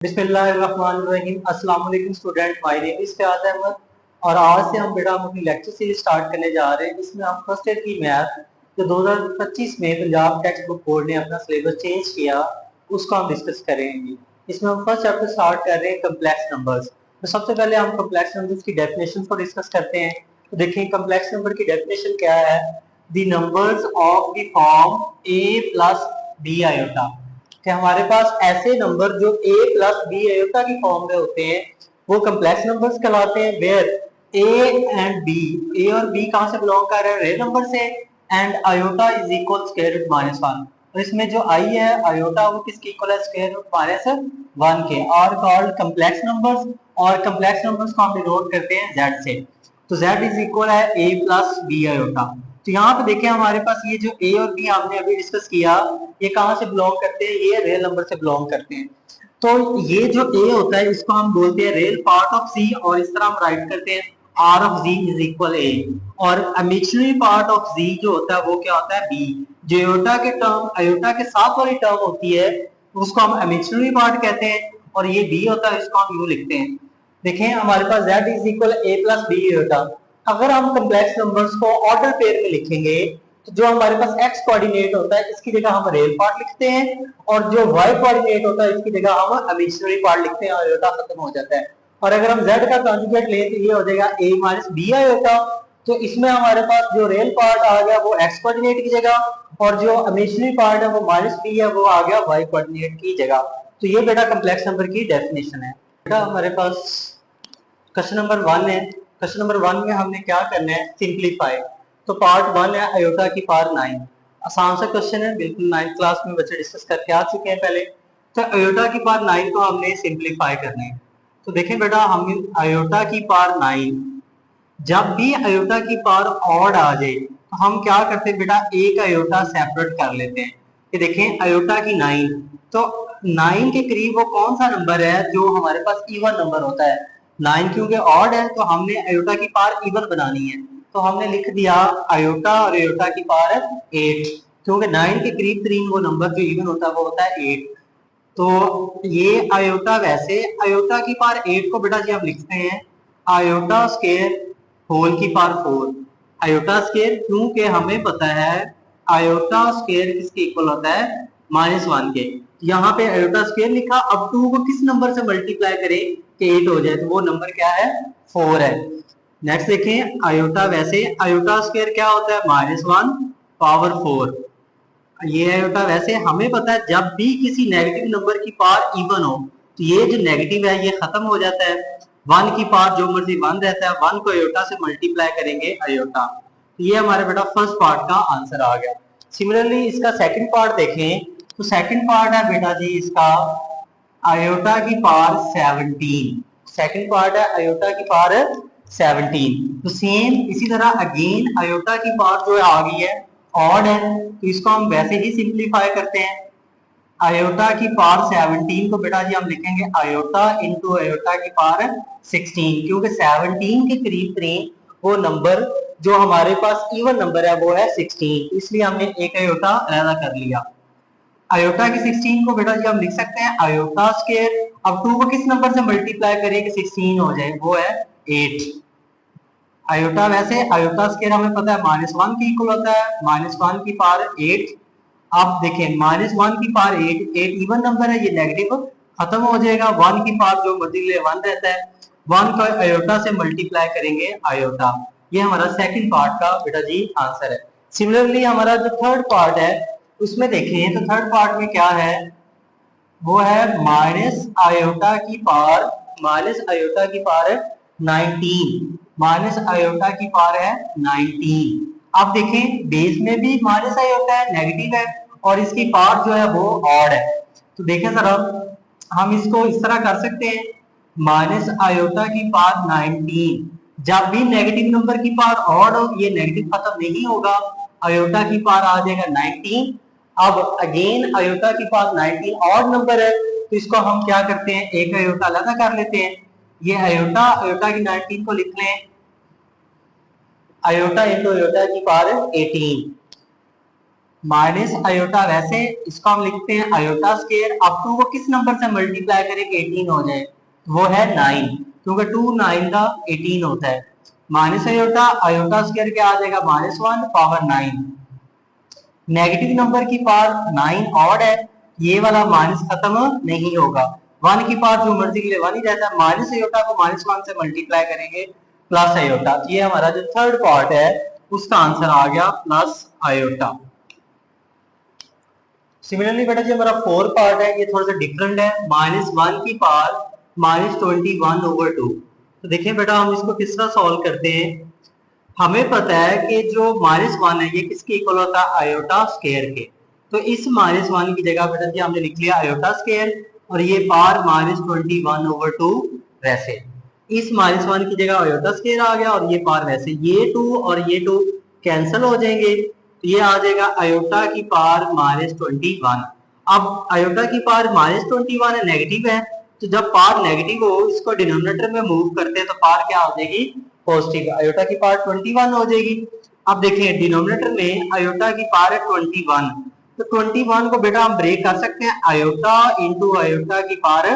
बिस्मिल्लाहिर्रहमानिर्रहीम। अस्सलाम वालेकुम student, my name is Fayaz Ahmad और आज से हम बेटा अपनी लेक्चर सीरीज स्टार्ट करने जा रहे हैं। इसमें हम फर्स्ट ईयर की मैथ जो 2025 में पंजाब टेक्स्ट बुक बोर्ड ने अपना सिलेबस चेंज किया उसको हम डिस्कस करेंगे। इसमें हम फर्स्ट चैप्टर स्टार्ट कर रहे हैं कम्प्लेक्स नंबर्स। तो सबसे पहले हम कम्प्लेक्स नंबर्स की डेफिनेशन को डिस्कस करते हैं। तो देखिए कम्प्लेक्स नंबर की डेफिनेशन क्या है। The numbers of the form a plus B iota, कि हमारे पास ऐसे नंबर जो a प्लस बी आयोटा की फॉर्म में होते हैं वो कम्प्लेक्स नंबर्स कहलाते हैं। Where a and b, a और b कहां से बिलोंग कर रहे हैं, रियल नंबर से। And iota is equal square root minus one, और इसमें जो i है आयोटा वो किसके इक्वल है, स्क्वायर रूट माइनस वन के। आर कॉल्ड कम्प्लेक्स नंबर्स, और कम्प्लेक्स नंबर्स को हम डिनोट करते हैं z से। तो z इज इक्वल है a प्लस बी आयोटा। तो यहाँ पे देखें हमारे पास ये जो a और b हमने अभी डिस्कस किया ये कहां से बिलोंग करते हैं, ये रियल नंबर से बिलोंग करते हैं। तो ये जो a होता है इसको हम बोलते हैं रियल पार्ट ऑफ c, और इस तरह हम राइट करते हैं r of z is equal a। और इमेजिनरी पार्ट ऑफ z जो होता है वो क्या होता है b। जो अयोटा के साथ वाली टर्म होती है उसको हम इमेजिनरी पार्ट कहते हैं, और ये b होता है इसको हम यूं लिखते हैं। देखें हमारे पास z is equal a plus B iota. अगर हम कम्प्लेक्स नंबर्स को ऑर्डर पेयर में लिखेंगे तो जो हमारे पास x कोऑर्डिनेट होता है इसकी जगह हम रियल पार्ट लिखते हैं, और जो y कोऑर्डिनेट होता है इसकी जगह हम इमेजिनरी पार्ट लिखते हैं, आयोटा खत्म हो जाता है। और अगर हम z का कॉन्जुगेट लें तो ये हो जाएगा a माइनस बी आयोटा। तो इसमें हमारे पास जो रियल पार्ट आ गया वो x कोऑर्डिनेट की जगह, और जो इमेजिनरी पार्ट है वो माइनस बी है वो आ गया y कोऑर्डिनेट की जगह। तो ये बेटा कम्प्लेक्स नंबर की डेफिनेशन है। बेटा हमारे पास क्वेश्चन नंबर 1 है। क्वेश्चन नंबर 1 में हमने क्या करना है, सिंप्लीफाई। तो पार्ट 1 है आयोटा की पावर 9। आसान सा क्वेश्चन है, बिल्कुल 9th क्लास में बच्चे डिस्कस करके आ चुके हैं पहले। तो आयोटा की पावर 9 को हमने सिंप्लीफाई करना है। तो देखें बेटा हम आयोटा की पावर 9, जब भी आयोटा की पावर ऑड आ जाए तो हम क्या करते हैं बेटा, एक आयोटा सेपरेट कर लेते हैं। कि देखें आयोटा की 9, तो 9 के करीब वो कौन सा नंबर है जो हमारे पास इवन नंबर होता है। 9 क्योंकि ऑड है तो हमने आयोटा की पावर इवन बनानी है, तो हमने लिख दिया आयोटा और आयोटा की पावर 8, क्योंकि 9 के करीब तरीन वो नंबर जो इवन होता है वो होता है 8। तो ये आयोटा, वैसे आयोटा की पावर 8 को बेटा जी हम लिखते हैं आयोटा स्केयर होल की पावर 4। आयोटा स्केयर क्योंकि हमें पता है आयोटा स्केयर किसके इक्वल होता है, माइनस वन के। यहाँ पे आयोटा स्केयर लिखा, अब 2 को किस नंबर से मल्टीप्लाई करें कि 8 हो जाए, तो वो नंबर क्या है, 4 है। नेक्स्ट देखें आयोटा, वैसे आयोटा स्केयर क्या होता है, माइनस वन पावर 4। ये आयोटा, वैसे हमें पता है जब भी किसी नेगेटिव नंबर की पावर इवन हो तो ये जो नेगेटिव है ये खत्म हो जाता है। 1 की पावर जो मर्जी 1 रहता है, 1 को आयोटा से मल्टीप्लाई करेंगे आयोटा। तो ये हमारे बेटा फर्स्ट पार्ट का आंसर आ गया। सिमिलरली इसका सेकंड पार्ट देखें, तो सेकंड पार्ट है बेटा जी इसका आयोटा की पावर 17। सेकंड पार्ट है आयोटा की पावर 17। तो सेम इसी तरह अगेन आयोटा की पावर जो आ गई है ऑड है, तो इसको हम वैसे ही सिंप्लीफाई करते हैं। आयोटा की पावर 17 को बेटा जी हम लिखेंगे आयोटा इंटू आयोटा की पावर 16, क्योंकि 17 के करीब करीब वो नंबर जो हमारे पास इवन नंबर है वो है 16, इसलिए हमने एक आयोटा अलग कर लिया। आयोटा की 16 को बेटा जी हम लिख सकते हैं आयोटा स्क्वायर। अब 2 को किस नंबर से मल्टीप्लाई करें कि 16 हो जाए, वो है 8। आयोटा, वैसे आयोटा स्क्वायर हमें पता है माइनस वन की इक्वल होता है, माइनस वन की पावर 8। आप देखें माइनस वन की पावर 8, 8 इवन नंबर है, ये नेगेटिव खत्म हो जाएगा। 1 की पावर जो मर्जी ले 1 रहता है, 1 को आयोटा से मल्टीप्लाई करेंगे आयोटा। ये हमारा सेकंड पार्ट का बेटा जी आंसर है। सिमिलरली हमारा जो थर्ड पार्ट है उसमें देखें, तो थर्ड पार्ट में क्या है, वो है माइनस आयोटा की पावर, माइनस आयोटा की पावर 19, माइनस आयोटा की पावर है 19। अब देखें बेस में भी माइनस आयोटा है, नेगेटिव है, और इसकी पावर जो है वो ऑड है। तो देखें सर हम इसको इस तरह कर सकते हैं, माइनस आयोटा की पावर 19, जब भी नेगेटिव नंबर की पावर ऑड हो ये नेगेटिव खत्म नहीं होगा, आयोटा की पावर आ जाएगा 19। अब अगेन आयोटा की पावर 19 ऑड नंबर है, तो इसको हम क्या करते हैं, एक आयोटा अलग कर लेते हैं। ये आयोटा, आयोटा की 19 को लिख लें आयोटा इंटू आयोटा की पावर 18। माइनस आयोटा, वैसे इसको हम लिखते हैं आयोटा स्केयर। अब 2 को किस नंबर से मल्टीप्लाई करें कि 18 हो जाए, वो है 9, क्योंकि 2 9 का 18 होता है। माइनस आयोटा, आयोटा स्केयर क्या आ जाएगा, -1 पावर 9। नेगेटिव नंबर की पावर 9 ऑड है, ये वाला माइनस खत्म नहीं होगा। 1 की पावर जो मर्जी के लिए 1 ही रहता है। माइनस आयोटा को -1 से मल्टीप्लाई करेंगे प्लस आयोटा। ये हमारा जो थर्ड पार्ट है उसका आंसर आ गया प्लस आयोटा। सिमिलरली बेटा जो हमारा फोर्थ पार्ट है ये थोड़ा सा डिफरेंट है। -1 की पावर -21/2। तो देखिए बेटा हम इसको किस तरह सॉल्व करते हैं। हमें पता है कि जो -1 है ये किसके इक्वल होता है, आयोटा स्केयर के। तो इस -1 की जगह बेटा जी हमने लिख लिया आयोटा स्केयर, और ये पावर -21/2 वैसे। इस -1 की जगह आयोटा स्केयर आ गया, और ये पावर वैसे। ये 2 और ये 2 कैंसिल हो जाएंगे, तो ये आ जाएगा आयोटा की पावर -21। अब आयोटा की पावर -21 है, नेगेटिव है, तो जब पावर नेगेटिव हो इसको डिनोमिनेटर में मूव करते हैं तो पावर क्या हो जाएगी, पॉजिटिव। आयोटा की पावर 21 हो जाएगी। अब देखें डिनोमिनेटर में आयोटा की पावर है 21, तो 21 को बेटा हम ब्रेक कर सकते हैं, आयोटा इंटू आयोटा की पावर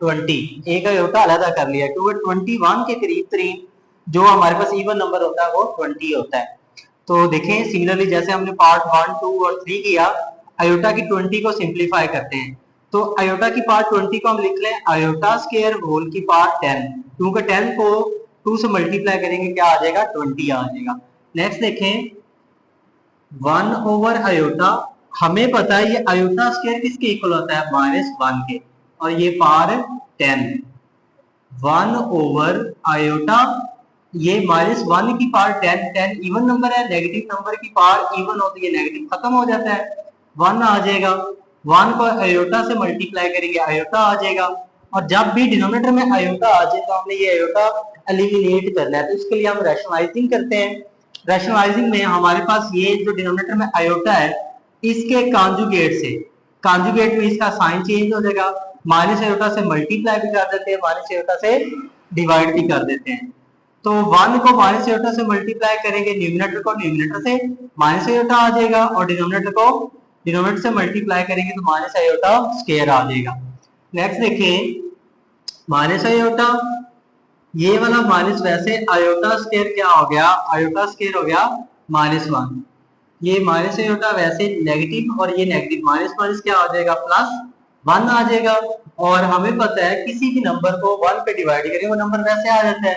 20। एक आयोटा अलग कर लिया क्योंकि 21 के करीब करीब जो हमारे पास इवन नंबर होता है वो 20 होता है। तो देखें सिमिलरली जैसे हमने पार्ट 1, 2 और 3 किया, आयोटा की 20 को सिंप्लीफाई करते हैं। तो आयोटा की पार्ट 20 को हम लिख लें आयोटा स्केयर होल की पार्ट 10, क्योंकि 10 को 2 से मल्टीप्लाई करेंगे क्या आ जाएगा, 20 आ जाएगा। नेक्स्ट देखें 1 ओवर आयोटा, हमें पता है ये आयोटा स्केयर किसके इक्वल होता है, -1 के, और ये पावर 10। 1 ओवर आयोटा, ये -1 की पावर 10, 10 इवन नंबर है, नेगेटिव नंबर की पावर इवन होती है, नेगेटिव खत्म हो जाता है, 1 आ जाएगा। 1 को आयोटा से मल्टीप्लाई करेंगे आयोटा आ जाएगा, और जब भी डिनोमिनेटर में आयोटा आ जाए तो हमने ये आयोटा एलिमिनेट करना है, तो इसके लिए हम रैशनलाइजिंग करते हैं। रैशनलाइजिंग में हमारे पास ये जो डिनोमिनेटर में आयोटा है इसके कॉन्जुगेट से, कॉन्जुगेट में इसका साइन चेंज हो जाएगा, माइनस आयोटा से मल्टीप्लाई भी कर देते हैं, माइनस आयोटा से डिवाइड भी कर देते हैं। तो 1 को माइनस आयोटा से मल्टीप्लाई करेंगे, न्यूमिनेटर को न्यूमिनेटर से माइनस आयोटा आ जाएगा, और डिनोमिनेटर को डिनोमिनेटर से मल्टीप्लाई करेंगे तो माइनस आयोटा स्क्वायर आ जाएगा। नेक्स्ट देखें माइनस आयोटा, ये वाला माइनस, वैसे आयोटा स्क्वायर क्या हो गया, आयोटा स्क्वायर हो गया -1। ये माइनस आयोटा वैसे नेगेटिव, और ये नेगेटिव, माइनस माइनस क्या आ जाएगा, +1 आ जाएगा। और हमें पता है किसी भी नंबर को 1 पे डिवाइड करें वो नंबर वैसे आ जाता है,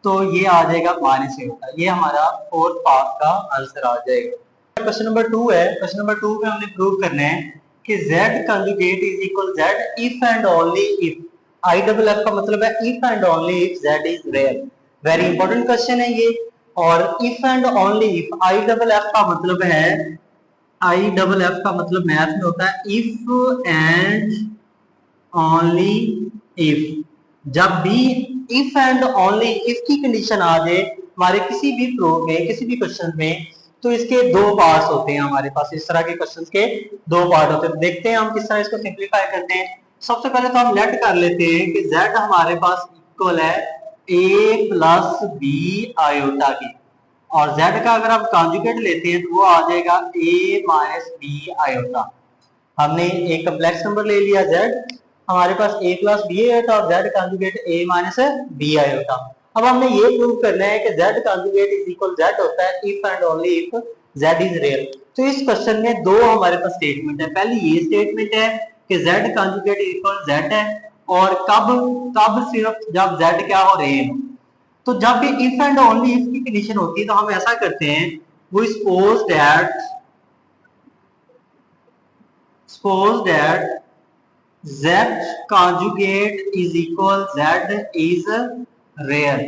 तो ये आ जाएगा माइनस आयोटा। ये हमारा फोर्थ पार्ट का आंसर आ जाएगा। क्वेश्चन नंबर 2 है। क्वेश्चन नंबर 2 में हमने प्रूव करना है कि Z conjugate is equal Z if and only if, I double F का मतलब है if and only if Z is real. Very important question है ये। और if and only if, I double F का मतलब है, आई डबल एफ का मतलब मैथ में होता है इफ एंड ओनली इफ। जब भी इफ एंड ओनली इफ की कंडीशन आ जाए हमारे किसी भी प्रूफ में, किसी भी क्वेश्चन में, तो इसके दो पार्ट्स होते हैं हमारे पास। इस तरह के क्वेश्चंस के दो पार्ट होते हैं। देखते हैं हम किस तरह इसको सिंप्लीफाई करते हैं। सबसे पहले तो हम लेट कर लेते हैं कि z हमारे पास इक्वल है a प्लस बी आयोटा की, और z का अगर आप कॉन्जुगेट लेते हैं तो वो आ जाएगा a माइनस बी आयोटा। हमने एक कम्प्लेक्स नंबर ले लिया z, हमारे पास a प्लस बी आयोटा और z conjugate a minus B iota. अब हमने ये प्रूव करना है कि z conjugate is equal z होता है if and only if z is real. तो इस क्वेश्चन में दो हमारे पास स्टेटमेंट है। पहली ये स्टेटमेंट है कि z कॉन्जुगेट इक्वल z है, और कब, तब सिर्फ जब z क्या हो रियल हो। तो जब भी इफ एंड ओनली इफ की कंडीशन होती है तो हम ऐसा करते हैं, we suppose that z conjugate is equal z is real।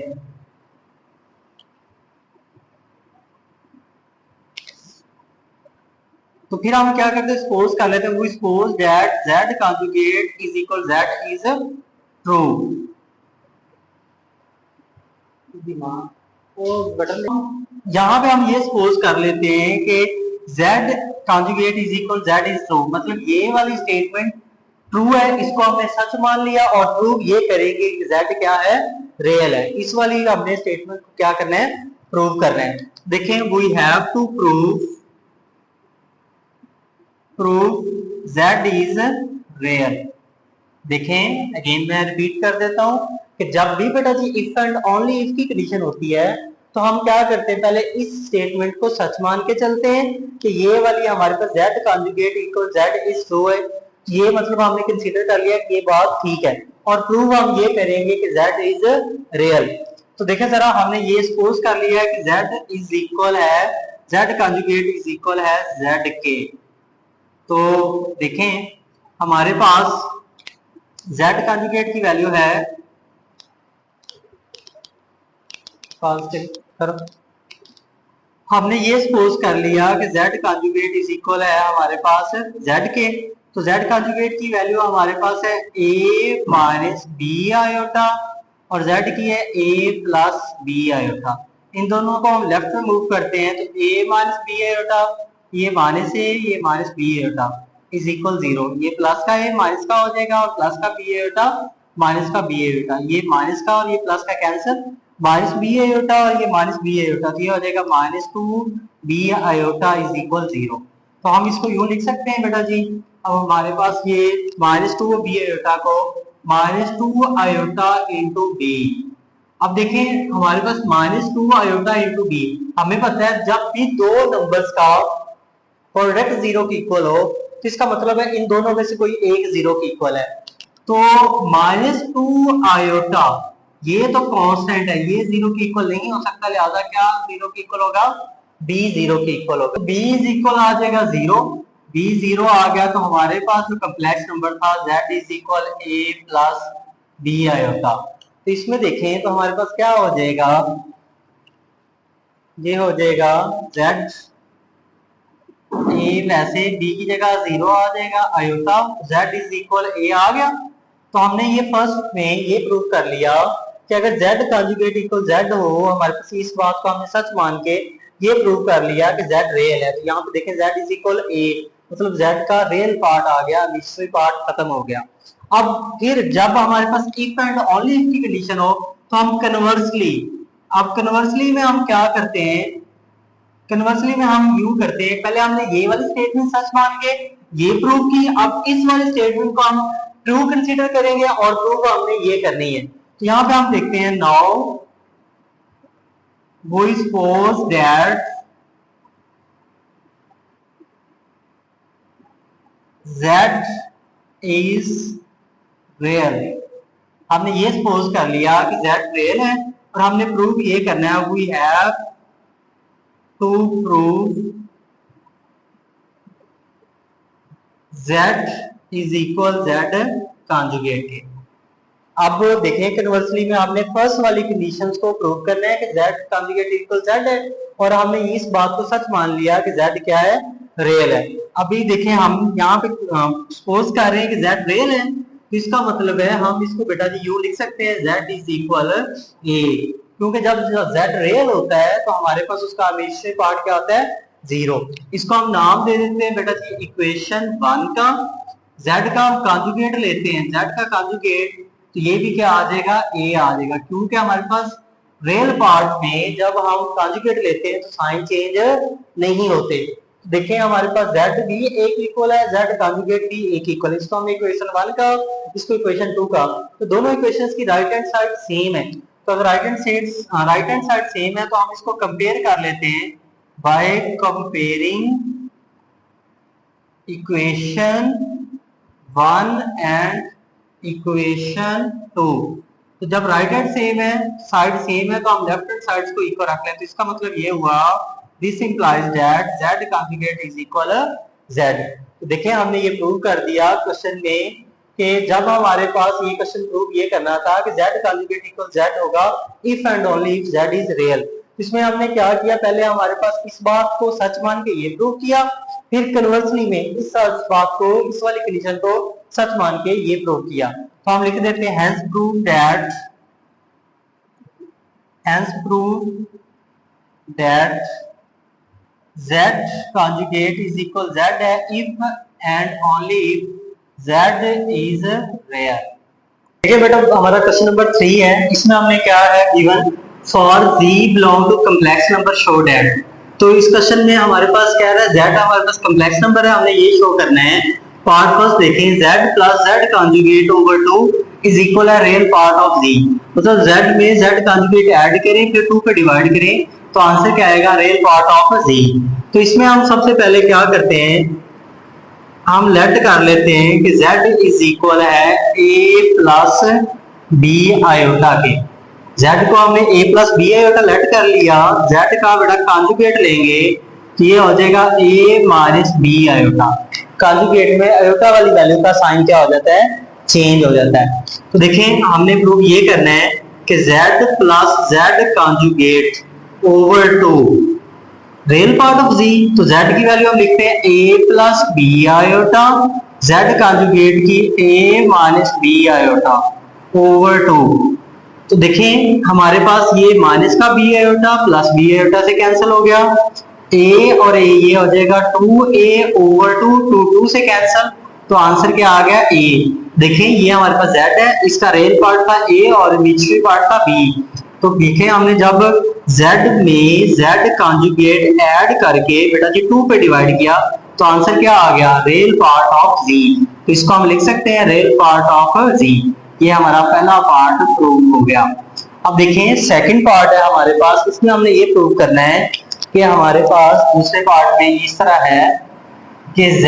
तो फिर हम क्या करते हैं, सपोज कर लेते हैं, we suppose that z conjugate is equal z is true। यहाँ पे हम ये सपोज कर लेते हैं कि z conjugate is equal z is true, मतलब ये वाली स्टेटमेंट ट्रू है, इसको हमने सच मान लिया, और प्रूव ये करेंगे कि z क्या है, रियल है। इस वाली हमने स्टेटमेंट को क्या करना है, प्रूव करना है। देखें we have to prove prove z is real. देखें अगेन मैं रिपीट कर देता हूं कि जब भी बेटा जी इफ एंड ओनली इफ की कंडीशन होती है तो हम क्या करते हैं, पहले इस स्टेटमेंट को सच मान के चलते हैं कि ये वाली हमारे पास z conjugate equal z is true है, ये मतलब हमने कंसीडर कर लिया कि ये बात ठीक है, और प्रूव हम ये करेंगे कि z इज रियल। तो देखें जरा, हमने ये सपोज कर लिया है कि z इज इक्वल है, z कॉन्जुगेट इज इक्वल है z के। तो देखें हमारे पास z कॉन्जुगेट की वैल्यू है, हमने ये सपोज कर लिया कि z कॉन्जुगेट इज इक्वल है हमारे पास z के। तो z कॉन्जुगेट की वैल्यू हमारे पास है a माइनस बी आयोटा और z की है a प्लस बी आयोटा। इन दोनों को हम लेफ्ट में मूव करते हैं तो a माइनस बी आयोटा, ये माइनस a, ये minus B iota is equal 0। ये प्लस का a माइनस का हो जाएगा और प्लस का बी आयोटा माइनस का बी आयोटा, ये माइनस का और ये प्लस का कैंसिल, माइनस बी आयोटा और ये माइनस बी आयोटा, तो ये हो जाएगा minus 2 B iota is equal 0। तो हम इसको यूं लिख सकते हैं बेटा जी, अब हमारे पास ये माइनस 2 बी आयोटा को माइनस 2 आयोटा इंटू बी। अब देखें हमारे पास माइनस 2 आयोटा इंटू बी, हमें पता है जब भी दो नंबर्स का प्रोडक्ट 0 के इक्वल हो तो इसका मतलब है इन दोनों में से कोई एक 0 के इक्वल है। तो माइनस 2 आयोटा ये तो कांस्टेंट है, ये 0 के इक्वल नहीं हो सकता, लिहाजा क्या 0 के इक्वल होगा, b 0 के इक्वल होगा। b इज इक्वल आ जाएगा 0, b 0 आ गया तो हमारे पास जो कॉम्प्लेक्स नंबर था z is equal a plus b iota. तो इसमें देखें तो हमारे पास क्या हो जाएगा, ये हो जाएगा z a वैसे b की जगह 0 आ जाएगा, iota z is equal a आ गया। तो हमने ये फर्स्ट में ये प्रूव कर लिया कि अगर z कॉन्जुगेट इक्वल z हो, हमारे पास इस बात को हमने सच मान के ये प्रूव कर लिया कि z रियल है। तो यहाँ पे देखें z इज इक्वल a, मतलब z का रियल पार्ट आ गया, मिस्ट्री पार्ट खत्म हो गया। अब फिर जब हमारे पास इफ एंड ओनली इफ की कंडीशन हो तो हम कन्वर्सली, अब कन्वर्सली में हम क्या करते हैं, कन्वर्सली में हम यूं करते हैं, पहले हमने ये वाली स्टेटमेंट सच मान के ये प्रूव की, अब इस वाली स्टेटमेंट को हम ट्रू कंसीडर करेंगे और प्रूव हमने ये करनी है। तो यहाँ पे हम देखते हैं now we suppose that z is real. हमने ये सपोज कर लिया कि z रियल है और हमने प्रूव ये करना है, we have to prove z is equal z conjugate. अब देखें कन्वर्सली में हमने फर्स्ट वाली कंडीशंस को प्रूव करना है कि z कॉन्जुगेट इक्वल z है और हमने इस बात को सच मान लिया कि z क्या है, रियल है। अभी देखें हम यहाँ पे सपोज कर रहे हैं कि z रियल है, तो इसका मतलब है हम इसको बेटा जी यूं लिख सकते हैं z इज इक्वल a, क्योंकि जब z रियल होता है तो हमारे पास उसका हमेशा पार्ट क्या होता है, 0। इसको हम नाम दे देते हैं बेटा जी इक्वेशन 1 का, z का हम कॉन्जुगेट लेते हैं, z का कॉन्जुगेट, तो ये भी क्या आ जाएगा, a आ जाएगा, क्योंकि हमारे पास रियल पार्ट में जब हम कॉन्जुगेट लेते हैं तो साइन चेंज नहीं होते। देखें हमारे पास z भी एक इक्वल है, z कॉन्जुगेट भी एक इक्वल है, इसको हम इक्वेशन 1 का, इसको इक्वेशन 2 का, तो दोनों इक्वेशंस की राइट हैंड साइड सेम है। तो अगर राइट हैंड साइड सेम है तो हम इसको कंपेयर कर लेते हैं by comparing equation 1 and equation 2। तो जब राइट हैंड सेम है, साइड सेम है, तो हम लेफ्ट हैंड साइड्स को इक्वल रख लें। तो इसका मतलब ये हुआ this implies that z conjugate is equal z। तो देखिए हमने ये प्रूव कर दिया क्वेश्चन में कि जब हमारे पास ये क्वेश्चन प्रूव ये करना था कि z कॉन्जुगेट इक्वल z होगा if and only if z is real. इसमें हमने क्या किया, पहले हमारे पास इस बात को सच मान के ये प्रूव किया, फिर कन्वर्सली में इस बात को, इस वाली कंडीशन को सच मान के ये प्रूव किया। तो हम लिख देते हैं hence prove that z conjugate is equal z है if and only if z is real। देखिए बेटा हमारा क्वेश्चन नंबर 3 है, इसमें हमने क्या है given for z belong to complex number show that। तो इस क्वेश्चन में हमारे पास क्या है, z हमारे पास कॉम्प्लेक्स नंबर है, हमने ये शो करना है। पार्ट फर्स्ट देखें, z plus z conjugate over 2 is equal है रियल पार्ट ऑफ z। मतलब z में z कंजुगेट ऐड करें फिर 2 पे डिवाइड करें तो आंसर क्या आएगा, रियल पार्ट ऑफ z। तो इसमें हम सबसे पहले क्या करते हैं, हम लेट कर लेते हैं कि z इज इक्वल है a प्लस b आयोटा के। z को हमने a plus b iota let कर लिया, z का बेटा कॉन्जुगेट लेंगे तो ये हो जाएगा a minus b iota. Conjugate में आयोटा वाली वैल्यू का साइन क्या हो जाता है, चेंज हो जाता है। तो देखें हमने प्रूव ये करना है कि z plus z conjugate over 2 real part of z। तो z की वैल्यू हम लिखते हैं a plus b iota, z conjugate की a minus b iota over 2। तो देखें हमारे पास ये माइनस का b iota plus b iota से कैंसिल हो गया, a और a ये हो जाएगा 2a ओवर 2, 2 से कैंसिल, तो आंसर क्या आ गया a। देखें ये हमारे पास z है, इसका रियल पार्ट था a और इमेजिनरी पार्ट था b। तो देखें हमने जब z में z कॉन्जुगेट ऐड करके बेटा जी 2 पे डिवाइड किया तो आंसर क्या आ गया, रियल पार्ट ऑफ z। तो इसको हम लिख सकते हैं रियल पार्ट ऑफ z। ये हमारा पहला पार्ट प्रूव हो गया। अब देखें सेकंड पार्ट है हमारे पास, इसमें हमने ये प्रूव करना है कि हमारे पास दूसरे पार्ट में इस तरह है कि z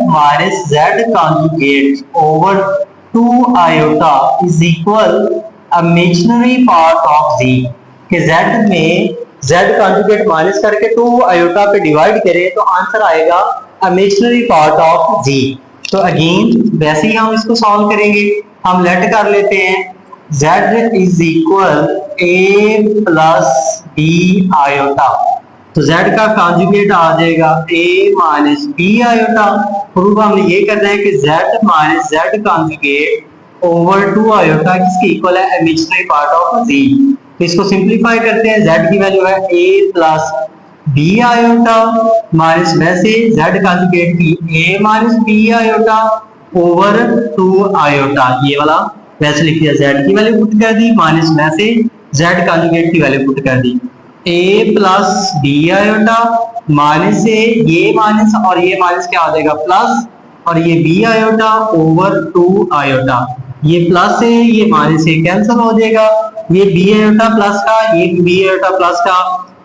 minus z conjugate over 2 iota is equal imaginary part of z। कि z में z कॉन्जुगेट माइनस करके 2 आयोटा पे डिवाइड करें तो आंसर आएगा इमेजिनरी पार्ट ऑफ z। तो अगेन वैसे ही हम इसको सॉल्व करेंगे, हम लेट कर लेते हैं z is equal a plus b iota. तो z का कॉन्जुगेट आ जाएगा a minus b iota. Proof हमने ये करना है कि z minus z conjugate over 2 iota किसके इक्वल है, इमेजिनरी पार्ट ऑफ z। तो इसको सिंपलीफाई करते हैं, z की वैल्यू है a plus b iota minus वैसे z कॉन्जुगेट की a minus b iota over 2 iota, ये वाला वैसे लिख दिया, z की वैल्यू पुट कर दी माइनस वैसे z कॉन्जुगेट की वैल्यू पुट कर दी, a plus b iota minus से ये माइनस और ये माइनस क्या आ जाएगा प्लस, और ये b आयोटा ओवर 2 आयोटा, ये प्लस से ये माइनस से कैंसिल हो जाएगा, ये b आयोटा प्लस का ये b आयोटा प्लस का,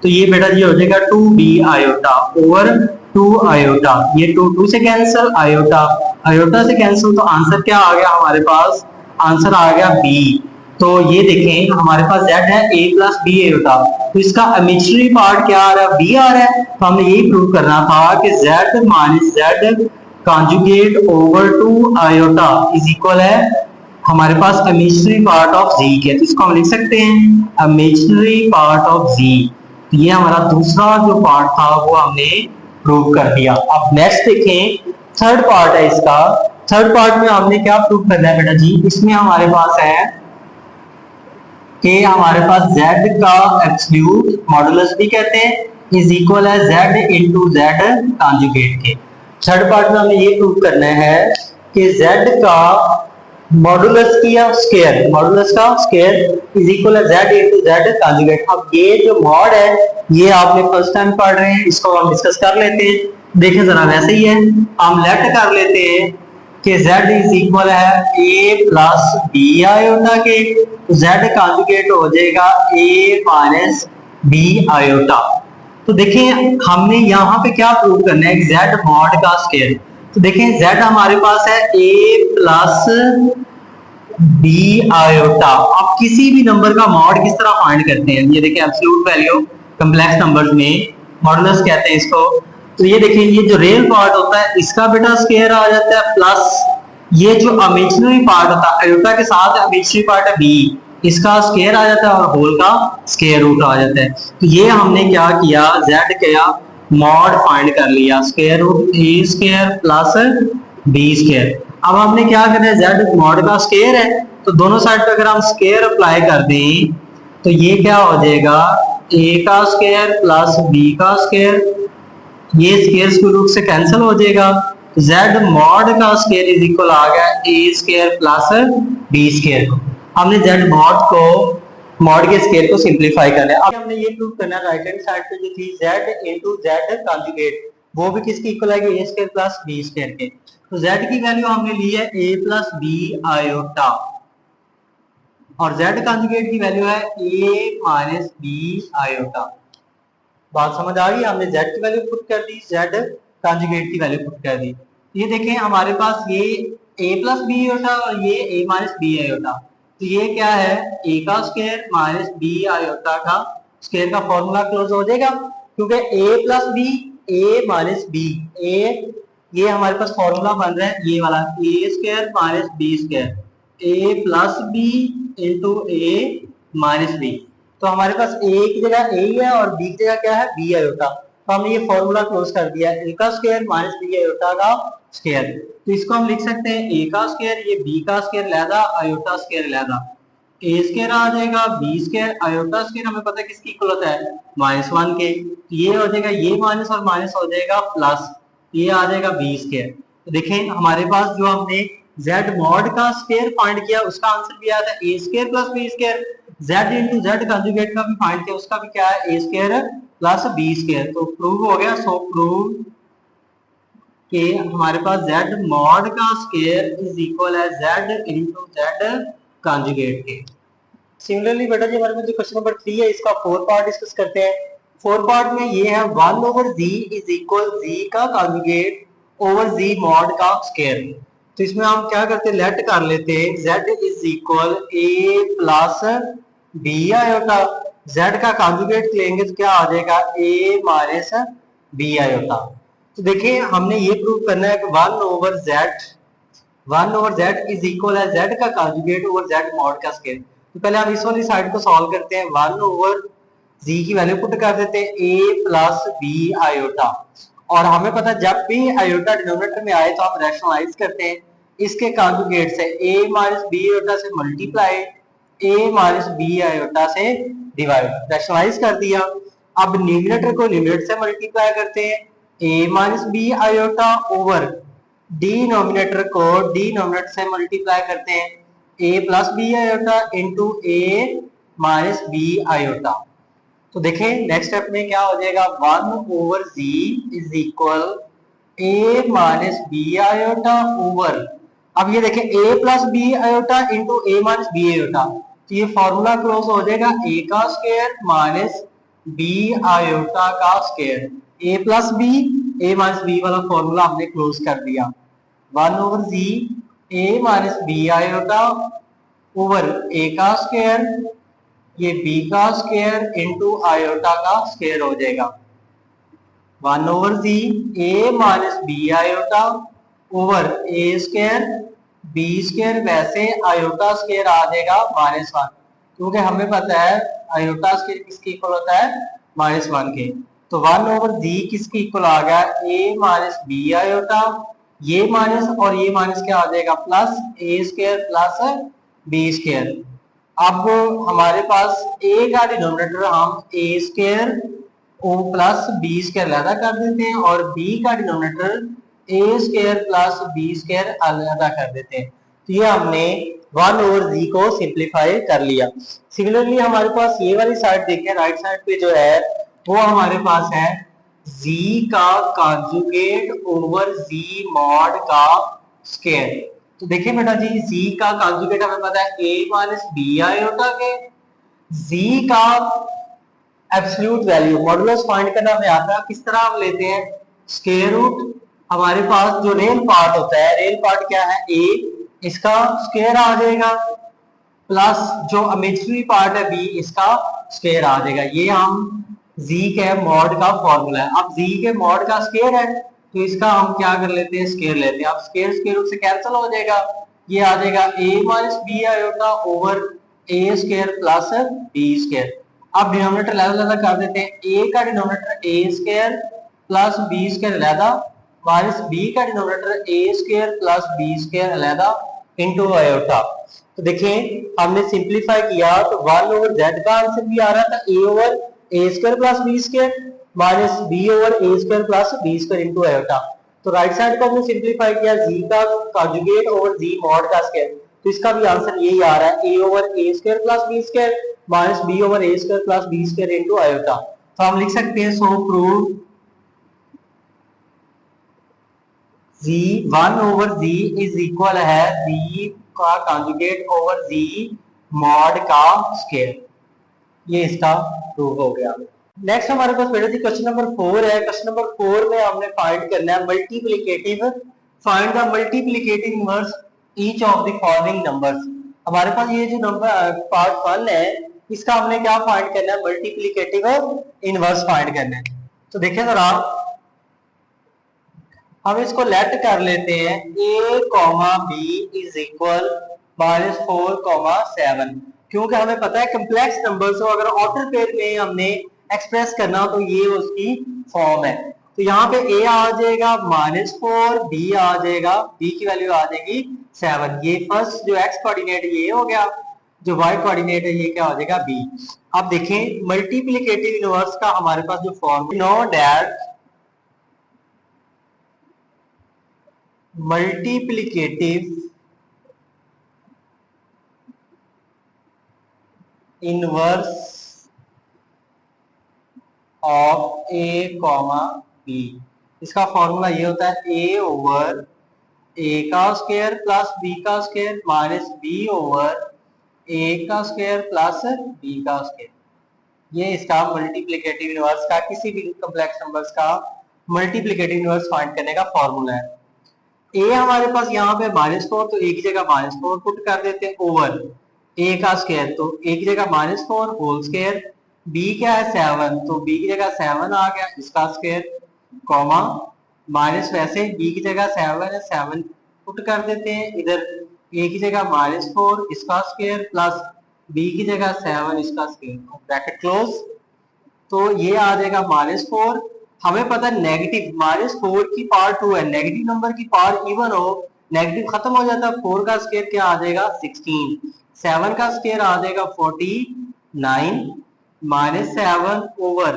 तो ये बेटा ये हो जाएगा 2b आयोटा ओवर 2 आयोटा, ये 2 से कैंसिल, आयोटा आयोटा से कैंसिल, तो आंसर क्या आ गया हमारे पास, आंसर आ गया b। तो ये देखें हमारे पास z है a प्लस b आयोटा, तो इसका इमेजिनरी पार्ट क्या आ रहा है, b आ रहा है। तो हमने यही प्रूव करना था कि z minus z conjugate over 2 iota is equal है हमारे पास इमेजिनरी पार्ट ऑफ z के। तो इसको हम लिख सकते हैं इमेजिनरी पार्ट ऑफ z। तो ये हमारा दूसरा जो पार्ट था वो हमने प्रूव कर दिया। अब नेक्स्ट देखें थर्ड पार्ट है इसका। थर्ड पार्ट में हमने क्या प्रूव करना है बेटा जी, इसमें हमारे पास है कि हमारे पास z का एब्सोल्यूट मॉडुलस भी कहते हैं इज इक्वल है z इंटू जेड कॉन्जुगेट के। थर्ड पार्ट में हमने ये प्रूव करना है कि z का मॉडुलस किया स्क्वायर, मॉडुलस का स्क्वायर इज इक्वल है z इंटू जेड कॉन्जुगेट। अब ये जो मॉड है ये आपने फर्स्ट टाइम पढ़ रहे हैं, इसको हम डिस्कस कर लेते हैं। देखें जरा वैसे ही है, हम लेट कर लेते हैं कि z इज इक्वल है a प्लस b आयोटा के, तो z कॉन्जुगेट हो जाएगा a माइनस b आयोटा। तो देखें हमने यहाँ पे क्या प्रूव करना है, z मॉड का स्क्वायर। तो देखें z हमारे पास है a प्लस b आयोटा। अब किसी भी नंबर का मॉड किस तरह फाइंड करते हैं, ये देखें एब्सोल्यूट वैल्यू कॉम्प्लेक्स नंबर्स में मॉडुलस कहते हैं इसको। तो ये देखिए ये जो रियल पार्ट होता है इसका बेटा स्क्वायर आ जाता है, प्लस ये जो इमेजिनरी पार्ट होता है आयोटा के साथ इमेजिनरी पार्ट है b, इसका स्क्वायर आ जाता है और होल का स्क्वायर रूट आ जाता है। तो ये हमने क्या किया, z क्या मॉड फाइंड कर लिया, square root a square plus b square. अब हमने क्या करना है, z मॉड का स्क्वायर है तो दोनों साइड पे अगर हम स्क्वायर अप्लाई कर दें तो ये क्या हो जाएगा a का स्क्वायर प्लस b का स्क्वायर, ये स्क्वायर स्क्वायर रूट से कैंसिल हो जाएगा। z मॉड का स्क्वायर इज इक्वल आ गया a square plus b square. हमने z मॉड को मॉड के स्केयर को सिंपलीफाई करना है। अब हमने ये प्रूव करना है राइट हैंड साइड पे जो थी z इनटू z कॉन्जुगेट, वो भी किसकी इक्वल आएगी, a square plus b square के। तो z की वैल्यू हमने ली है a प्लस b आयोटा और z कॉन्जुगेट की वैल्यू है a माइनस b आयोटा। बात समझ आ गई, हमने z की वैल्यू पुट कर दी, z कॉन्जुगेट की वैल्यू पुट कर दी। ये देखें हमारे पास ये a प्लस बी आयोटा और ये a माइनस बी आयोटा, तो ये क्या है a का स्क्वायर माइनस b आयोटा का स्क्वायर का फॉर्मूला क्लोज हो जाएगा, क्योंकि a plus B a minus B a, ये हमारे पास फॉर्मूला बन रहा है ये वाला a square minus B square, a plus B into a minus B. तो हमारे पास a की जगह a है और b की जगह क्या है b आयोटा, तो हमने ये फॉर्मूला क्लोज कर दिया a का स्क्वायर माइनस b आयोटा का स्क्वायर। तो इसको हम लिख सकते हैं a का स्क्वायर, ये b का स्क्वायर लहदा आयोटा स्क्वायर लहदा, a स्क्वायर आ जाएगा b स्क्वायर आयोटा स्क्वायर हमें पता है किसकी इक्वल होता है -1 के, तो ये हो जाएगा ये माइनस और माइनस हो जाएगा प्लस, ये आ जाएगा b स्क्वायर। तो देखें हमारे पास जो हमने z मॉड का स्क्वायर फाइंड किया उसका आंसर भी आता है a square plus b square, z into z conjugate का भी फाइंड किया उसका भी क्या है a square plus b square. तो प्रूव हो गया, सो प्रूव कि हमारे पास z मॉड का स्क्वायर इज इक्वल है z इंटू z कॉन्जुगेट के। सिमिलरली बेटा जी हमारे पास जो क्वेश्चन नंबर 3 है इसका 4 पार्ट डिस्कस करते हैं। 4 पार्ट में ये है 1 over z is equal z का कॉन्जुगेट ओवर z मॉड का स्क्वायर। तो इसमें हम क्या करते हैं, लेट कर लेते हैं z is equal a plus b iota, z का कॉन्जुगेट लेंगे तो क्या आ जाएगा a माइनस b आयोटा। तो देखिए हमने ये प्रूव करना है कि 1 ओवर z इज इक्वल है z का कॉन्जुगेट ओवर z मॉड का स्क्वायर। तो पहले हम इस वाली साइड को सॉल्व करते हैं, 1 ओवर z की वैल्यू पुट कर देते हैं a प्लस b आयोटा, और हमें पता है जब भी आयोटा डिनोमिनेटर में आए तो हम रैशनलाइज करते हैं इसके कॉन्जुगेट से a माइनस b आयोटा से multiply a minus b iota से डिवाइड, रैशनलाइज कर दिया। अब न्यूमरेटर को न्यूमरेटर से मल्टीप्लाई करते हैं a minus b iota over denominator को डिनोमिनेटर से मल्टीप्लाई करते हैं a plus B iota into a minus b iota. तो देखें नेक्स्ट स्टेप में क्या हो जाएगा, 1 over z is equal a minus b iota over, अब ये देखें a plus b iota into a minus b iota, तो ये फॉर्मूला क्लोज हो जाएगा a का स्क्वायर माइनस b आयोटा का square, a plus b a minus b वाला फॉर्मूला हमने क्लोज कर दिया। 1 over z a minus b iota over a का स्क्वायर, ये b का स्क्वायर इंटू आयोटा का स्क्वायर हो जाएगा। 1 over z a minus b iota over a square b square, वैसे आयोटा स्क्वायर आ जाएगा -1, क्योंकि हमें पता है आयोटा स्क्वायर किसकी इक्वल होता है -1 के। तो 1 ओवर z किसकी इक्वल आ गया a माइनस b आयोटा, ये माइनस और ये माइनस क्या आ जाएगा plus a square plus b square. अब हमारे पास a का डिनोमिनेटर हम a स्क्वायर ओ प्लस बी स्क्वायर अलग कर देते हैं और b का denominator a square plus b square अलग कर देते हैं। तो ये हमने 1 ओवर z को सिंप्लीफाई कर लिया। सिमिलरली हमारे पास ये वाली साइड देखें, राइट साइड पे जो है वो हमारे पास है z का कॉन्जुगेट ओवर z मॉड का स्क्वायर। तो देखिए बेटा जी z का कॉन्जुगेट हमें पता है a माइनस b आयोटा के, z का एब्सोल्यूट वैल्यू मॉडुलस फाइंड करना हमें आता है, किस तरह हम लेते हैं स्क्वायर रूट, हमारे पास जो रियल पार्ट होता है, रियल पार्ट क्या है a, इसका स्क्वायर आ जाएगा प्लस जो इमेजिनरी पार्ट है b, इसका स्क्वायर आ जाएगा। ये हम z के मॉड का फॉर्मूला है। अब z के मॉड का स्क्वायर है तो इसका हम क्या कर लेते हैं स्क्वायर लेते हैं। अब स्क्वायर स्क्वायर रूट से कैंसिल हो जाएगा, ये आ जाएगा a minus B iota over a square plus b square. अब डिनोमिनेटर अलग अलग कर देते हैं, a का denominator a square plus b square अलहदा माइनस b का denominator a square plus b square अलहदा इनटू आयोटा। तो देखें हमने सिंपलीफाई किया तो 1 ओवर z का आंसर भी आ रहा था a over a square plus b square minus b over a square plus b square into iota. तो राइट साइड को हमने सिंपलीफाई किया z का कॉन्जुगेट ओवर z मॉड का स्क्वायर, तो इसका भी आंसर यही आ रहा है, a over a square plus B square minus b over a square plus B square into iota. तो हम लिख सकते हैं सो प्रूव जी 1 ओवर जी इज इक्वल है जी का कॉन्जुगेट ओवर जी मॉड का स्क्वायर। ये इसका प्रूव हो गया। नेक्स्ट हमारे पास बेटा जी क्वेश्चन नंबर 4 है। क्वेश्चन नंबर 4 में हमने फाइंड करना है multiplicative, find the multiplicative inverse each of the following numbers. हमारे पास ये जो नंबर पार्ट 1 है इसका हमने क्या फाइंड करना है, मल्टीप्लिकेटिव इनवर्स फाइंड करना है। तो देखिए जरा हम इसको लेट कर लेते हैं a comma B is equal -4, 7, क्योंकि हमें पता है कम्प्लेक्स नंबर्स को अगर ऑर्डर पेयर में हमने एक्सप्रेस करना हो तो ये उसकी फॉर्म है। तो यहाँ पे a आ जाएगा -4, b आ जाएगा, b की वैल्यू आ जाएगी 7। ये फर्स्ट जो x कोऑर्डिनेट ये हो गया, जो y कोऑर्डिनेट है ये क्या हो जाएगा b। अब देखें मल्टीप्लिकेटिव इनवर्स का हमारे पास जो form, know that multiplicative inverse of A comma B, इसका फॉर्मूला ये होता है a ओवर a का स्क्वायर प्लस b का square minus b over a का स्क्वायर प्लस b का स्क्वायर। ये इसका मल्टीप्लिकेटिव इनवर्स का, किसी भी कॉम्प्लेक्स नंबर्स का मल्टीप्लिकेटिव इनवर्स फाइंड करने का फॉर्मूला है। ए हमारे पास यहाँ पे -4, तो एक जगह -4 पुट कर देते हैं ओवर ए का स्क्वायर, तो एक जगह -4 होल स्क्वायर, बी क्या है 7, तो बी की जगह 7 आ गया इसका स्क्वायर, कॉमा माइनस, वैसे बी की जगह 7 है 7 पुट कर देते हैं इधर, ए की जगह -4 इसका स्क्वायर प्लस बी की जगह 7 इसका स्क्वायर, ब्रैकेट क्लोज। तो ये आ जाएगा -4। हमें पता है नेगेटिव -4 की पावर 2 है, नेगेटिव नंबर की पावर इवन हो नेगेटिव खत्म हो जाता है, 4 का स्क्वायर क्या आ जाएगा 16, 7 का स्क्वायर आ जाएगा 49, -7 ओवर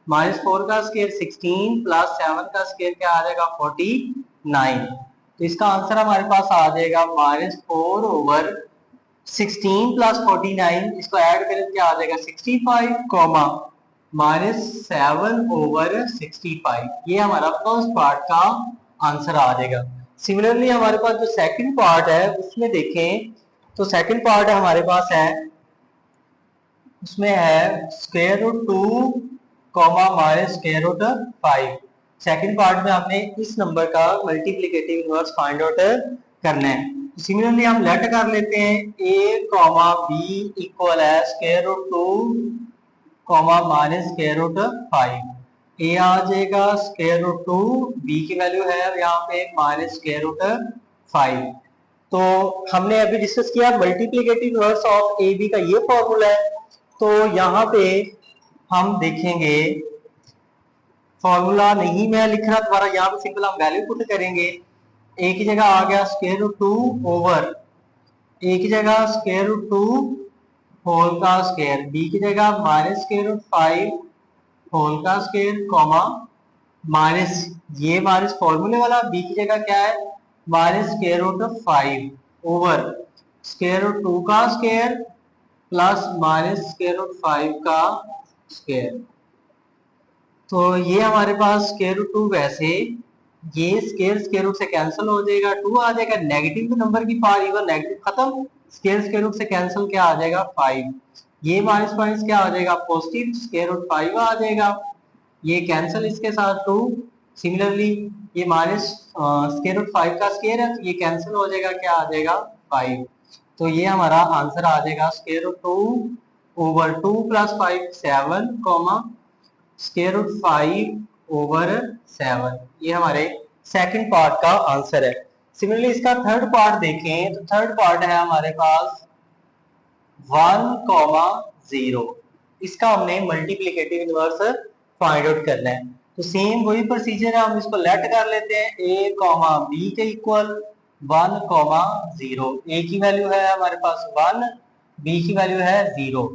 -4 का स्क्वायर 16 प्लस 7 का स्क्वायर क्या आ जाएगा 49। तो इसका आंसर हमारे पास आ जाएगा -4 ओवर 16 प्लस 49, इसको ऐड करें क्या आ जाएगा 65, कॉमा -7 ओवर 65। ये हमारा फर्स्ट पार्ट का आंसर आ जाएगा। सिमिलरली हमारे पास जो सेकंड पार्ट है उसमें देखें, तो सेकंड पार्ट हमारे पास है, उसमें है square root 2 comma minus square root 5। Second part में हमने इस नंबर का मल्टीप्लिकेटिव इनवर्स फाइंड आउट करना है। सिमिलरली हम लेट कर लेते हैं a कॉमा b इक्वल है square root 2 comma minus square root 5। A आ जाएगा स्क्वायर रूट 2, बी की वैल्यू है यहाँ पे माइनस स्क्वायर रूट 5। तो हमने अभी डिस्कस किया multiplicative inverse of A B का ये फॉर्मूला है। तो यहाँ पे हम देखेंगे, फॉर्मूला नहीं मैं लिख रहा दोबारा, यहाँ पे सिंपल हम वैल्यू पुट करेंगे। ए की जगह आ गया स्क्वायर रूट 2 ओवर ए की जगह स्क्वायर रूट 2 होल का स्क्वायर, बी की जगह माइनस स्क्वायर रूट 5 होल का स्क्वायर, कॉमा माइनस ये माइनस फॉर्मूले वाला, बी की जगह क्या है minus square root 5 over square root 2 का square plus minus square root 5 का स्क्वायर। तो ये हमारे पास स्क्वायर रूट 2, वैसे ये स्क्वायर रूट से कैंसिल हो जाएगा, 2 आ जाएगा, नेगेटिव नंबर की पावर इवन नेगेटिव खत्म, स्क्वायर रूट से कैंसिल क्या आ जाएगा 5, ये माइनस माइनस क्या आ जाएगा पॉजिटिव, स्क्वायर रूट 5 आ जाएगा, ये कैंसिल इसके साथ 2। सिमिलरली ये माइनस स्क्वायर रूट 5 का स्क्वायर है तो ये कैंसिल हो जाएगा, क्या आ जाएगा 5। तो ये हमारा आंसर आ जाएगा square root 2 over 2 plus 5 7 comma square root 5 over 7। ये हमारे सेकंड पार्ट का आंसर है। सिमिलरली इसका थर्ड पार्ट देखें, तो थर्ड पार्ट है हमारे पास 1,0। इसका हमने मल्टीप्लिकेटिव इनवर्स फाइंड आउट करना है। तो सेम वही प्रोसीजर है, हम इसको लेट कर लेते हैं a कॉमा बी के इक्वल 1,0। a की वैल्यू है हमारे पास 1, b की वैल्यू है 0।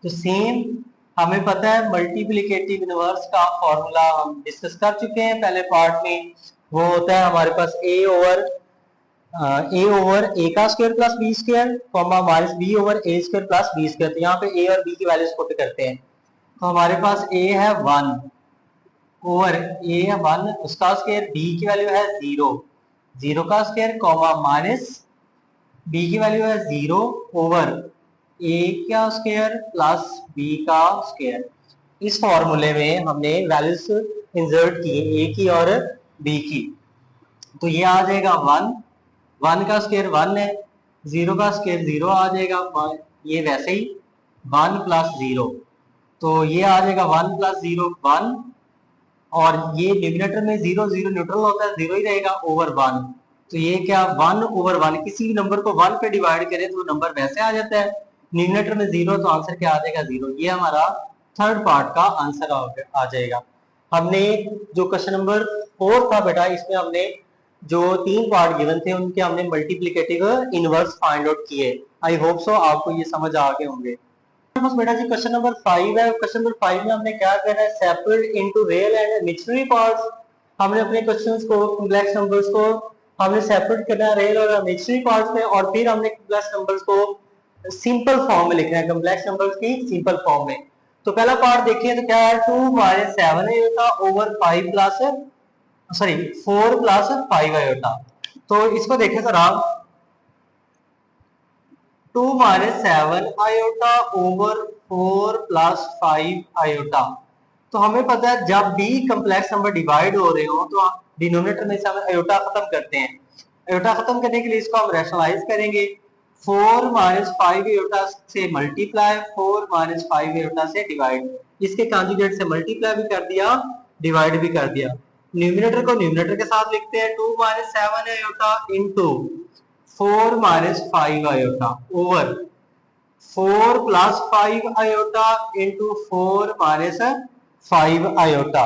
तो सेम हमें पता है मल्टीप्लिकेटिव इनवर्स का फॉर्मूला हम डिस्कस कर चुके हैं पहले पार्ट में, वो होता है हमारे पास a over a over a का square plus B square comma minus b over a square plus B square. तो यहाँ पे ए और बी की वैल्यूज पुट करते हैं। तो हमारे पास ए है 1 ओवर ए है 1 उसका स्क्वायर, बी की वैल्यू है 0 0 का स्क्वायर कॉमा माइनस बी की वैल्यू है 0 ओवर ए का स्क्वायर प्लस बी का स्क्वायर। इस फॉर्मूले में हमने वैल्यूज इंसर्ट की ए की और बी की। तो ये आ जाएगा 1 1 का स्क्वायर 1 है, 0 का स्क्वायर 0 आ जाएगा, ये वैसे ही 1 प्लस 0। तो ये आ जाएगा 1 प्लस 0 1, और ये डिनोमिनेटर में 0 0 न्यूट्रल होता है, 0 ही रहेगा ओवर 1। तो ये क्या 1 ओवर 1, किसी भी नंबर को 1 पे डिवाइड करें तो वो नंबर वैसे आ जाता है, डिनोमिनेटर में 0 तो आंसर क्या आ जाएगा 0। ये हमारा थर्ड पार्ट का आंसर आ जाएगा। हमने जो क्वेश्चन नंबर 4 था बेटा, इसमें हमने जो 3 पार्ट गिवन थे उनके हमने मल्टीप्लिकेटिव इनवर्स फाइंड आउट किए। आई होप सो आपको ये समझ आ गए होंगे। बेटा जी क्वेश्चन नंबर 5 है। क्वेश्चन नंबर 5 में हमने क्या करना है, separate into real and imaginary parts. हमने अपने क्वेश्चंस को, कॉम्प्लेक्स नंबर्स को हमने सेपरेट करना है रियल और इमेजिनरी पार्ट्स में, और फिर हमने कॉम्प्लेक्स नंबर्स को सिंपल फॉर्म में लिखना है, कॉम्प्लेक्स नंबर्स की सिंपल फॉर्म में। तो पहला पार्ट देखिए तो क्या है, 2 minus 7 iota over 5 plus 4 plus 5 iota. तो इसको देखें सर आप, 2 minus 7 iota over 4 plus 5 iota. तो हमें पता है जब भी कॉम्प्लेक्स नंबर डिवाइड हो रहे हो तो डिनोमिनेटर में से हम आयोटा खत्म करते हैं। आयोटा खत्म करने के लिए इसको हम रैशनलाइज करेंगे, 4 माइनस 5 आयोटा से मल्टीप्लाई, 4 माइनस 5 आयोटा से डिवाइड। इसके कॉन्जुगेट से मल्टीप्लाई भी कर दिया, डिवाइड भी कर दिया। न्यूमिनेटर को न्यूमिनेटर के साथ लिखते हैं, 2 minus 7 iota into 4 minus 5 iota over 4 plus 5 iota into 4 minus 5 iota.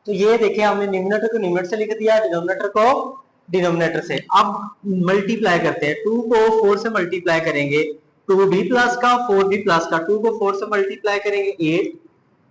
तो ये देखिए हमने न्यूमिनेटर को न्यूमिनेटर से लिख दिया, डिनोमिनेटर को डिनोमिनेटर से। अब मल्टीप्लाई करते हैं, 2 को 4 से मल्टीप्लाई करेंगे 2b प्लस का, 4b प्लस का, 2 को 4 से मल्टीप्लाई करेंगे 8,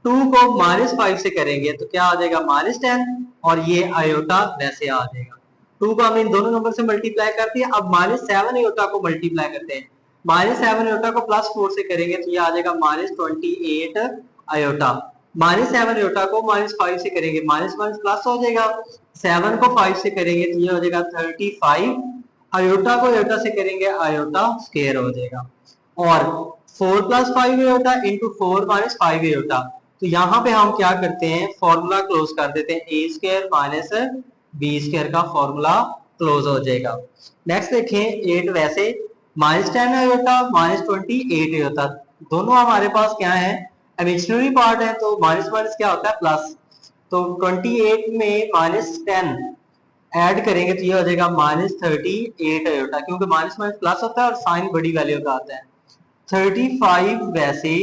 2 को माइनस 5 से करेंगे तो क्या आ जाएगा माइनस 10, और ये आयोटा वैसे आ जाएगा। 2 को हमने इन दोनों नंबर से मल्टीप्लाई कर दिया। अब माइनस 7 आयोटा को मल्टीप्लाई करते हैं, माइनस 7 आयोटा को प्लस 4 से करेंगे तो ये आ जाएगा माइनस 28 आयोटा। माइनस 7 आयोटा को माइनस 5 से करेंगे, माइनस माइनस प्लस हो जाएगा, 7 को 5 से करेंगे तो ये हो जाएगा 35, आयोटा को आयोटा से करेंगे आयोटा स्क्वायर हो जाएगा, और 4 plus 5 iota into 4 minus 5 iota. तो यहाँ पे हम क्या करते हैं, फॉर्मूला क्लोज कर देते हैं, ए स्क्वायर माइनस बी स्क्वायर का फॉर्मूला क्लोज हो जाएगा। नेक्स्ट देखें 8 वैसे, माइनस 10 आयोटा माइनस 28 आयोटा, दोनों हमारे पास क्या है इमेजिनरी पार्ट है, तो माइनस माइनस क्या होता है प्लस। तो 28 में माइनस 10 ऐड करेंगे तो ये हो जाएगा माइनस 38 आयोटा, क्योंकि माइनस माइनस प्लस होता है और साइन बड़ी वैल्यू का आता है। 35 वैसे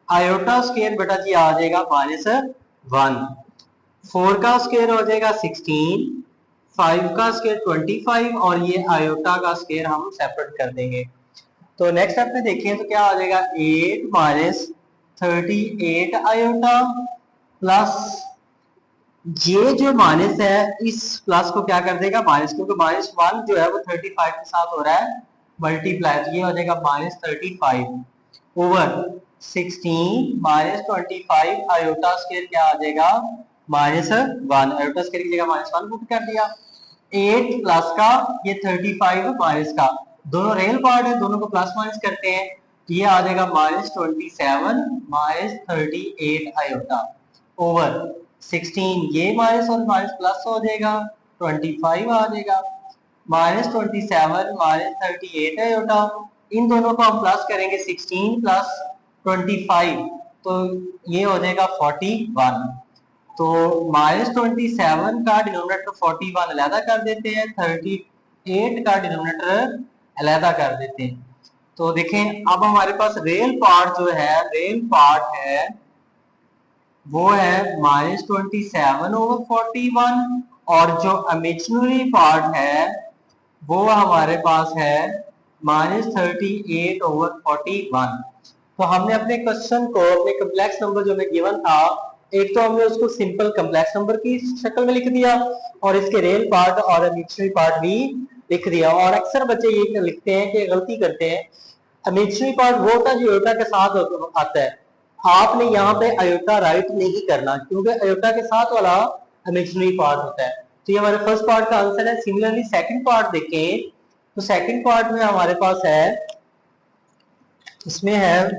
आयोटा स्क्वायर बेटा जी आ जाएगा माइनस 1, 4 का स्क्वायर हो जाएगा 16, 5 का स्क्वायर 25, और ये आयोटा का स्क्वायर हम सेपरेट कर देंगे। तो नेक्स्ट स्टेप में देखें तो क्या आ जाएगा 8 माइनस 38 आयोटा प्लस ये जो माइनस है इस प्लस को क्या कर देगा माइनस, क्योंकि माइनस 1 जो है वो 35 के साथ हो रहा है मल्टीप्लाई, तो ये हो जाएगा minus 35 over 16 minus 25 iota square क्या आ जाएगा माइनस 1, आयोटा स्क्वायर की जगह माइनस 1 पुट कर दिया। 8 प्लस का, ये 35 माइनस का, दोनों रियल पार्ट है, दोनों को प्लस माइनस करते हैं तो ये आ जाएगा माइनस 27 माइनस 38 आयोटा ओवर 16, ये माइनस और माइनस प्लस हो जाएगा 25 आ जाएगा, माइनस 27 माइनस 38 आयोटा, इन दोनों को हम प्लस करेंगे 16 प्लस 25 तो ये हो जाएगा 41। तो माइनस 27 का डिनोमिनेटर 41 अलहदा कर देते हैं, 38 का डिनोमिनेटर अलहदा कर देते हैं। तो देखें अब हमारे पास रियल पार्ट जो है, रियल पार्ट है वो है माइनस 27 ओवर 41, और जो इमेजिनरी पार्ट है वो हमारे पास है माइनस 38 ओवर 41। तो हमने अपने क्वेश्चन को, अपने कॉम्प्लेक्स नंबर जो हमें गिवन था एक तो हमने उसको सिंपल कम्प्लेक्स नंबर की शक्ल में लिख दिया और इसके रियल पार्ट और इमेजिनरी पार्ट भी लिख दिया। और अक्सर बच्चे ये लिखते हैं कि गलती करते हैं, इमेजिनरी पार्ट वो होता है जो अयोटा के साथ आता है। आपने यहाँ पे अयोटा राइट नहीं करना क्योंकि अयोटा के साथ वाला इमेजिनरी पार्ट होता है। तो ये हमारे फर्स्ट पार्ट का आंसर है। सिमिलरली सेकंड पार्ट देखें तो सेकंड पार्ट में हमारे पास है, इसमें है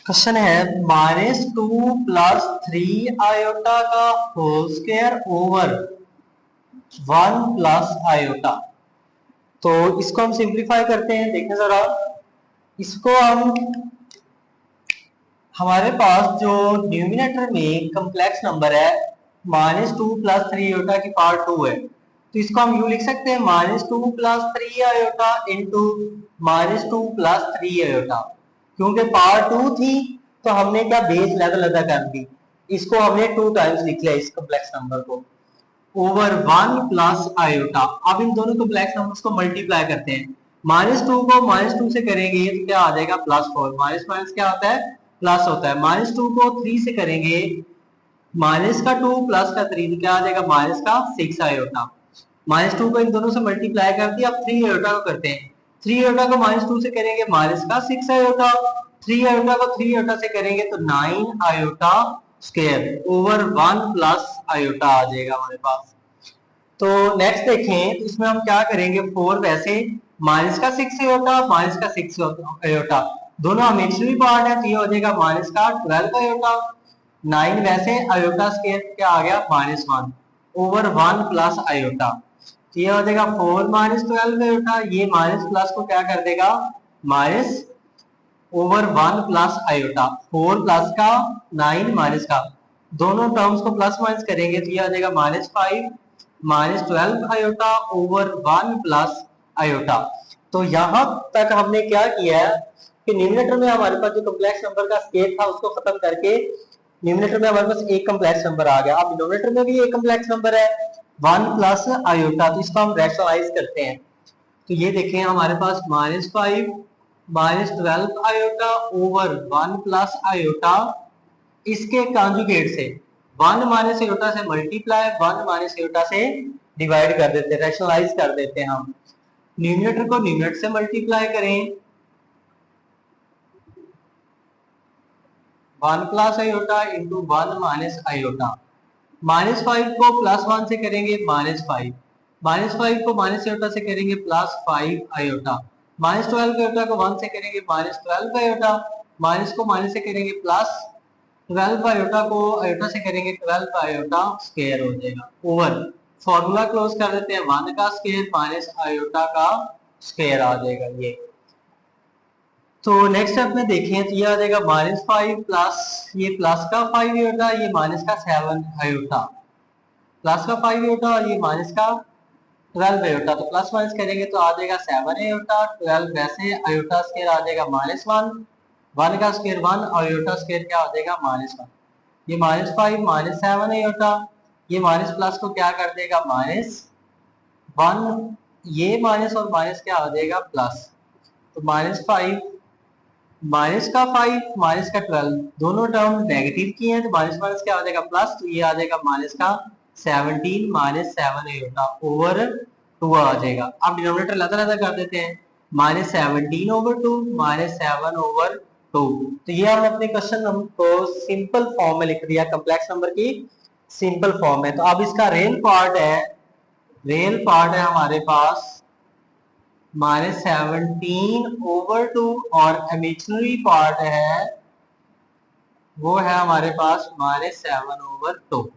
क्वेश्चन है -2 + 3 आयोटा का होल स्क्वायर ओवर 1 + आयोटा। तो इसको हम सिंप्लीफाई करते हैं, देखें जरा इसको हम, हमारे पास जो न्यूमिनेटर में कम्प्लेक्स नंबर है -2 + 3 आयोटा की पार्ट 2 है, तो इसको हम यूं लिख सकते हैं -2 + 3 आयोटा इंटू -2 + 3 आयोटा। क्योंकि पार्ट 2 थी तो हमने क्या बेस लेवल अदा कर दी, इसको हमने 2 टाइम्स लिख लिया इस कम्प्लेक्स नंबर को ओवर 1 + आयोटा। अब इन दोनों कम्प्लेक्स नंबर्स को मल्टीप्लाई करते हैं। -2 को -2 से करेंगे तो क्या आ जाएगा +4, माइनस माइनस क्या होता है प्लस होता है। -2 को 3 से करेंगे, -2 + 3 तो क्या आ जाएगा -6 आयोटा। -2 को इन दोनों से मल्टीप्लाई कर दिया। अब 3 आयोटा को करते हैं, 3 आयोटा को -2 से करेंगे -6 आयोटा, 3 आयोटा को 3 आयोटा से करेंगे तो 9 आयोटा स्क्वायर ओवर 1 + आयोटा आ जाएगा हमारे पास। तो नेक्स्ट देखें तो इसमें हम क्या करेंगे, 4 वैसे -6 आयोटा -6 आयोटा दोनों इमेजिनरी पार्ट है तो ये हो जाएगा -12 आयोटा। 9 वैसे आयोटा स्क्वायर क्या आ गया -1 ओवर 1 + आयोटा। तो ये हो जाएगा 4 -12 आयोटा, ये माइनस प्लस को क्या कर देगा माइनस ओवर 1 + आयोटा। 4 प्लस का 9 माइनस का, दोनों टर्म्स को प्लस माइनस करेंगे तो ये आ जाएगा -5 -12 आयोटा ओवर 1 + आयोटा। तो यहां तक हमने क्या किया है कि न्यूमरेटर में हमारे पास जो कम्प्लेक्स नंबर का स्केल था उसको खत्म करके न्यूमरेटर में हमारे पास एक कम्प्लेक्स नंबर आ गया। अब डिनोमिनेटर में भी एक कम्प्लेक्स नंबर है 1 + आयोटा, तो इसको हम रैशनलाइज करते हैं। तो ये देखें हमारे पास -5 -12 आयोटा ओवर 1 + आयोटा, इसके कॉन्जुगेट से 1 - आयोटा से मल्टीप्लाई 1 - आयोटा से डिवाइड कर देते हैं, रैशनलाइज कर देते हैं हम। न्यूमरेटर को न्यूमरेटर से मल्टीप्लाई करें 1 + आयोटा इंटू 1 - आयोटा, -5 को +1 से करेंगे -5, -5 को माइनस आयोटा से करेंगे +5 आयोटा, -12 आयोटा को 1 से करेंगे -12 आयोटा, माइनस को माइनस से करेंगे +12 आयोटा को आयोटा से करेंगे 12 आयोटा स्क्वायर हो जाएगा ओवर, फॉर्मूला क्लोज कर देते हैं 1 का स्क्वायर माइनस आयोटा का स्क्वायर आ जाएगा ये। तो नेक्स्ट स्टेप में देखें तो ये आ जाएगा -5 प्लस ये प्लस का 5 आयोटा, ये माइनस का 7 आयोटा, प्लस का 5 आयोटा और ये माइनस का 12 आयोटा, तो प्लस माइनस करेंगे तो आ जाएगा 7 आयोटा, 12 वैसे आयोटा स्क्वायर आ जाएगा -1, 1 का स्क्वायर 1 और आयोटा स्क्वायर क्या आ जाएगा -1, ये -5 -7 आयोटा, ये माइनस प्लस को क्या कर देगा -1, ये माइनस और माइनस क्या आ जाएगा प्लस, तो -5 माइनस का 5 माइनस का 12 दोनों टर्म नेगेटिव की हैं तो माइनस माइनस क्या आ जाएगा प्लस, तो ये आ जाएगा माइनस का 17 -7 आयोटा ओवर 2 आ जाएगा। अब डिनोमिनेटर अलग-अलग कर देते हैं, -17 ओवर 2 -7 ओवर 2। तो ये हमने अपने क्वेश्चन को सिंपल फॉर्म में लिख दिया, कम्प्लेक्स नंबर की सिंपल फॉर्म है। तो अब इसका रियल पार्ट है हमारे पास -17 ओवर 2 और इमेजिनरी पार्ट है वो है हमारे पास -7 ओवर 2।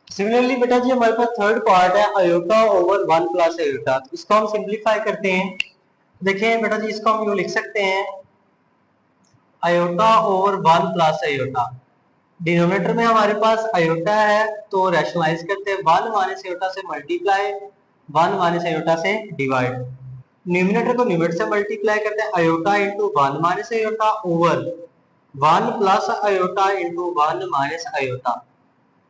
सिमिलरली बेटा जी हमारे पास थर्ड पार्ट है आयोटा ओवर 1 + आयोटा, तो इसको हम सिंप्लीफाई करते हैं। देखिए बेटा जी इसको हम यूं लिख सकते हैं आयोटा ओवर 1 + आयोटा, डिनोमिनेटर में हमारे पास आयोटा है तो रैशनलाइज करते हैं 1 - आयोटा से मल्टीप्लाई 1 - आयोटा से डिवाइड, न्यूमिनेटर को न्यूमरेटर से मल्टीप्लाई करते हैं iota into 1 - iota over 1 + iota into 1 - iota,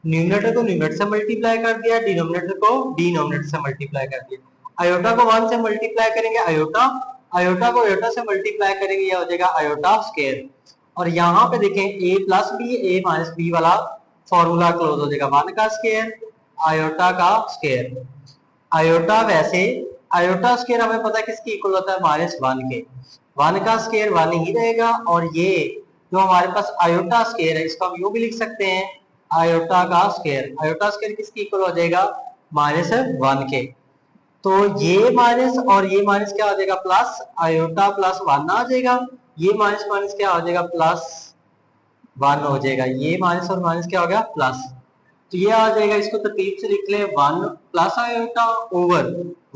numerator को न्यूमरेटर से मल्टीप्लाई कर दिया, डिनोमिनेटर को डिनोमिनेटर से मल्टीप्लाई कर दिया। आयोटा को 1 से मल्टीप्लाई करेंगे आयोटा आयोटा को आयोटा से मल्टीप्लाई करेंगे, ये हो जाएगा आयोटा स्क्वायर। और यहाँ पे देखें a plus B a minus B वाला फॉर्मूला क्लोज हो जाएगा, 1 का स्क्वायर आयोटा का स्क्वायर। आयोटा वैसे आयोटा स्क्वायर हमें पता है किसकी इक्वल होता है, -1 के। 1 का स्क्वायर 1 ही रहेगा, और ये जो हमारे पास आयोटा स्क्वायर है इसको हम यूं भी लिख सकते हैं आयोटा का स्क्वायर। आयोटा स्क्वायर किसकी इक्वल हो जाएगा, -1 के। तो ये माइनस और ये माइनस क्या आ जाएगा, प्लस आयोटा प्लस 1 आ जाएगा। ये माइनस माइनस क्या हो जाएगा, +1 हो जाएगा। ये माइनस और माइनस क्या हो गया, प्लस। तो ये आ जाएगा, इसको तरतीब से लिख ले, 1 प्लस आयोटा ओवर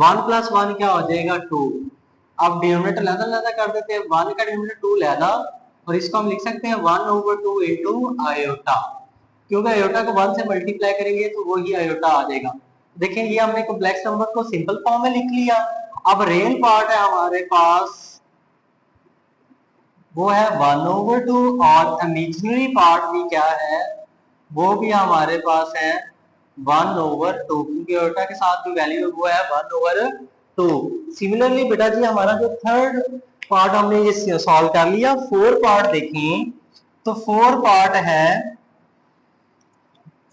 1 + 1 क्या हो जाएगा, 2। अब डिनोमिनेटर लहदा कर देते हैं, 1 का डिनोमिनेटर 2 लहदा, और इसको हम लिख सकते हैं 1/2 इंटू आयोटा, क्योंकि आयोटा को 1 से मल्टीप्लाई करेंगे तो वो ही आयोटा आ जाएगा। देखें ये हमने कॉम्प्लेक्स नंबर को सिंपल फॉर्म में लिख लिया। अब रियल पार्ट है हमारे पास, वो है 1/2, और इमेजिनरी पार्ट भी क्या है, वो भी हमारे पास है 1/2, क्योंकि आयोटा के साथ जो वैल्यू वो है 1/2। सिमिलरली बेटा जी हमारा जो थर्ड पार्ट हमने ये सॉल्व कर लिया, 4 पार्ट देखें तो 4 पार्ट है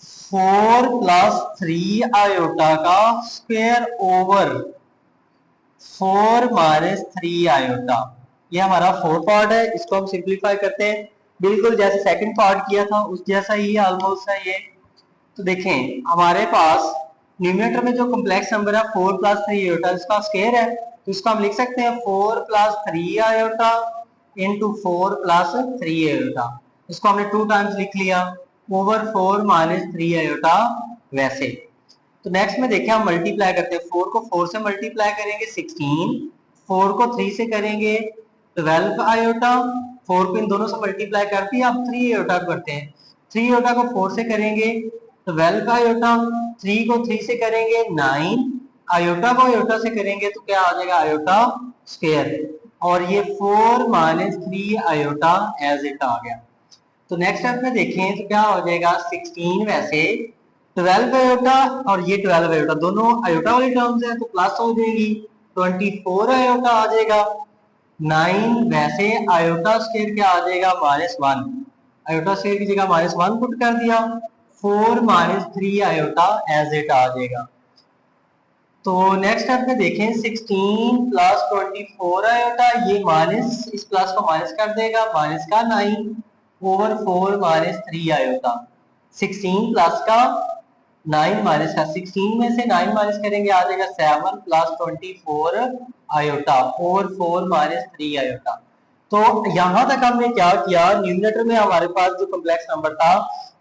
4 + 3 आयोटा का स्क्वायर ओवर 4 - 3 आयोटा। ये हमारा 4 पार्ट है, इसको हम सिंप्लीफाई करते हैं, बिल्कुल जैसे सेकंड पार्ट किया था उस जैसा ही ऑलमोस्ट है ये। तो देखें हमारे पास न्यूमरेटर में जो कॉम्प्लेक्स नंबर है 4 + 3 आयोटा, इसका स्क्वायर है, तो इसको हम लिख सकते हैं 4 + 3 आयोटा इंटू 4 + 3 आयोटा। इसको हमने 2 टाइम्स लिख लिया, ओवर 4 - 3 आयोटा वैसे। तो नेक्स्ट में देखें हम मल्टीप्लाई करते हैं, 4 को 4 से मल्टीप्लाई करेंगे 16, 4 को 3 से करेंगे 12 आयोटा, 4 को इन दोनों से मल्टीप्लाई करते हैं, अब 3 आयोटा करते हैं, 3 आयोटा को 4 से करेंगे 12 आयोटा, 3 को 3 से करेंगे 9 आयोटा, को आयोटा से करेंगे तो क्या आ जाएगा, आयोटा स्क्वायर। और ये 4 - 3 आयोटा एज इट आ गया। तो नेक्स्ट स्टेप में देखें तो क्या हो जाएगा, 16 वैसे 12 आयोटा और ये 12 आयोटा दोनों आयोटा वाली टर्म्स है तो प्लस हो जाएगी, 24 आयोटा आ जाएगा। 9 वैसे आयोटा स्क्वायर क्या आ जाएगा, -1। आयोटा स्क्वायर की जगह -1 पुट कर दिया, 4 - 3 आयोटा एज इट आ जाएगा। तो नेक्स्ट स्टेप में देखें, 16 + 24 आयोटा, ये माइनस इस प्लस को माइनस कर देगा, माइनस का 9 ओवर 4 - 3 आयोटा। 16 प्लस का 9 माइनस का, 16 में से 9 माइनस करेंगे आ जाएगा 7 + 24 आयोटा ओवर 4 - 3 आयोटा। तो यहां तक हमने क्या किया, न्यूमरेटर में हमारे पास जो कॉम्प्लेक्स नंबर था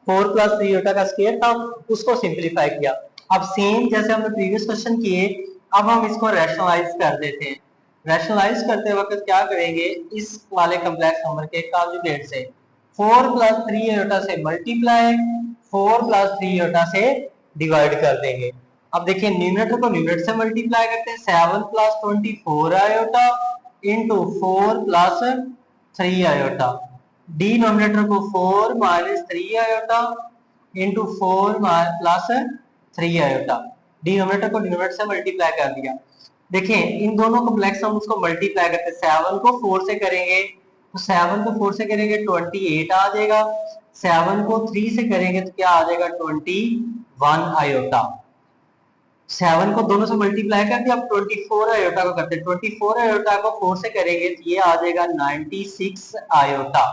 4 + 3 आयोटा का स्क्वायर था, उसको सिंप्लीफाई किया। अब सेम जैसे हमने प्रीवियस क्वेश्चन किए, अब हम इसको रैशनलाइज कर देते हैं। रैशनलाइज करते वक्त क्या करेंगे, इस वाले कॉम्प्लेक्स नंबर के कॉन्जुगेट से 4 + 3 आयोटा से मल्टीप्लाई, 4 + 3 आयोटा से डिवाइड कर देंगे। अब देखिए न्यूमरेटर को न्यूमरेटर से मल्टीप्लाई करते हैं, 7 + 24 आयोटा इंटू 4 + 3 आयोटा। डिनोमिनेटर को 4 - 3 आयोटा इंटू 4 + 3 आयोटा। डिनोमिनेटर को डिनोमिनेटर से मल्टीप्लाई कर दिया। देखिए इन दोनों कॉम्प्लेक्स नंबर्स को मल्टीप्लाई करते हैं, 7 को 4 से करेंगे तो 7 को 4 से करेंगे 28 आ जाएगा, 7 को 3 से करेंगे तो क्या आ जाएगा, 21 आयोटा। 7 को दोनों से मल्टीप्लाई करके अब 24 आयोटा को करते हैं, 24 आयोटा को 4 से करेंगे तो ये आ जाएगा 96 आयोटा,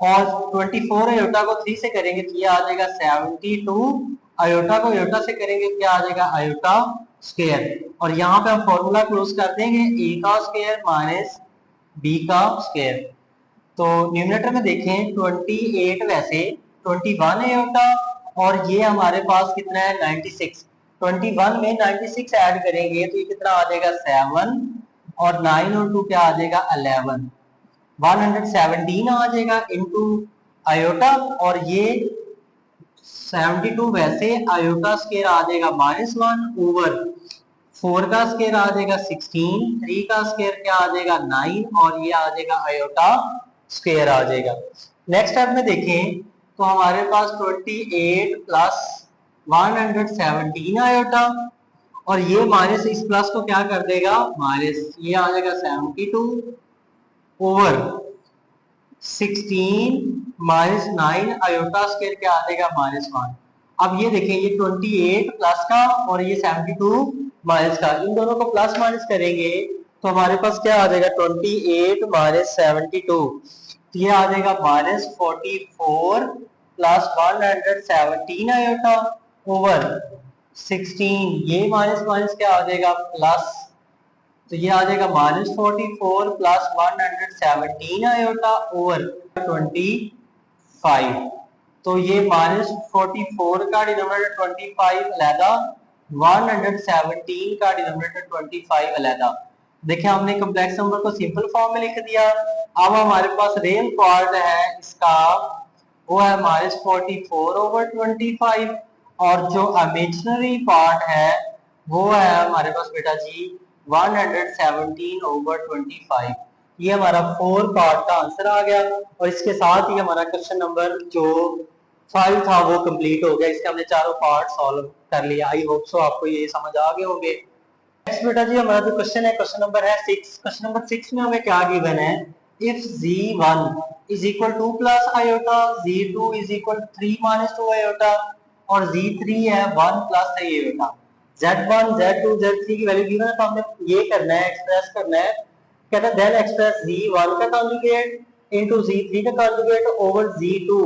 और 24 आयोटा को 3 से करेंगे तो ये आ जाएगा 72 आयोटा, को आयोटा से करेंगे तो क्या आ जाएगा, आयोटा स्क्वायर। और यहाँ पे हम फॉर्मूला क्लोज कर देंगे, ए का स्क्वायर माइनस बी का स्क्वायर। तो न्यूमरेटर में देखें 28 वैसे 21 आयोटा, और ये हमारे पास कितना है 96, 21 में 96 ऐड करेंगे तो ये कितना आ जाएगा 7, और 9 और 2 क्या आ जाएगा 11, 117 आ जाएगा इंटू आयोटा, और ये 72 वैसे आयोटा स्क्वायर आ जाएगा -1 ओवर 4 का स्क्वायर आ जाएगा 16, 3 का स्क्वायर क्या आ जाएगा 9, और ये आ जाएगा आयोटा स्क्वायर आ जाएगा। नेक्स्ट स्टेप में देखें तो हमारे पास 28 + 117 आयोटा, और ये माइनस इस प्लस को क्या कर देगा माइनस, ये आ जाएगा 72 ओवर 16 माइनस 9 आयोटा स्क्वायर क्या आ जाएगा -1। अब ये देखें ये 28 प्लस का और ये 72 माइनस का, इन दोनों को प्लस माइनस करेंगे तो हमारे पास क्या आ जाएगा 28 माइनस 72, तो ये आ जाएगा -44 प्लस 117 आयोटा ओवर 16, ये माइनस माइनस क्या आ जाएगा प्लस, तो ये आ जाएगा -44 प्लस 117 आयोटा ओवर 25, तो ये -44 का डिनोमिनेटर 25 अलहदा, 117 का डिनोमिनेटर 25 अलहदा। देखिए हमने कॉम्प्लेक्स नंबर को सिंपल फॉर्म में लिख दिया। अब हमारे पास रियल पार्ट है इसका, वो है -44 ओवर 25, और जो इमेजिनरी पार्ट है वो है हमारे पास बेटा जी 117 ओवर 25। ये हमारा 4 पार्ट का आंसर आ गया, और इसके साथ ही हमारा क्वेश्चन नंबर जो 5 था वो कंप्लीट हो गया। इसके हमने चारों पार्ट सॉल्व कर लिया। आई होप सो आपको ये समझ आ गए होंगे। नेक्स्ट बेटा जी हमारा जो क्वेश्चन है, क्वेश्चन नंबर है 6। क्वेश्चन नंबर 6 में हमें क्या गिवन है, if z1 is equal 2 plus iota, z2 is equal 3 minus 2 iota, और z3 है 1 plus 3 iota, z1 z2 z3 की वैल्यू गिवन है, तो हमने ये करना है, एक्सप्रेस करना है। कहता है देन एक्सप्रेस z1 का कॉन्जुगेट इनटू z3 का conjugate over z2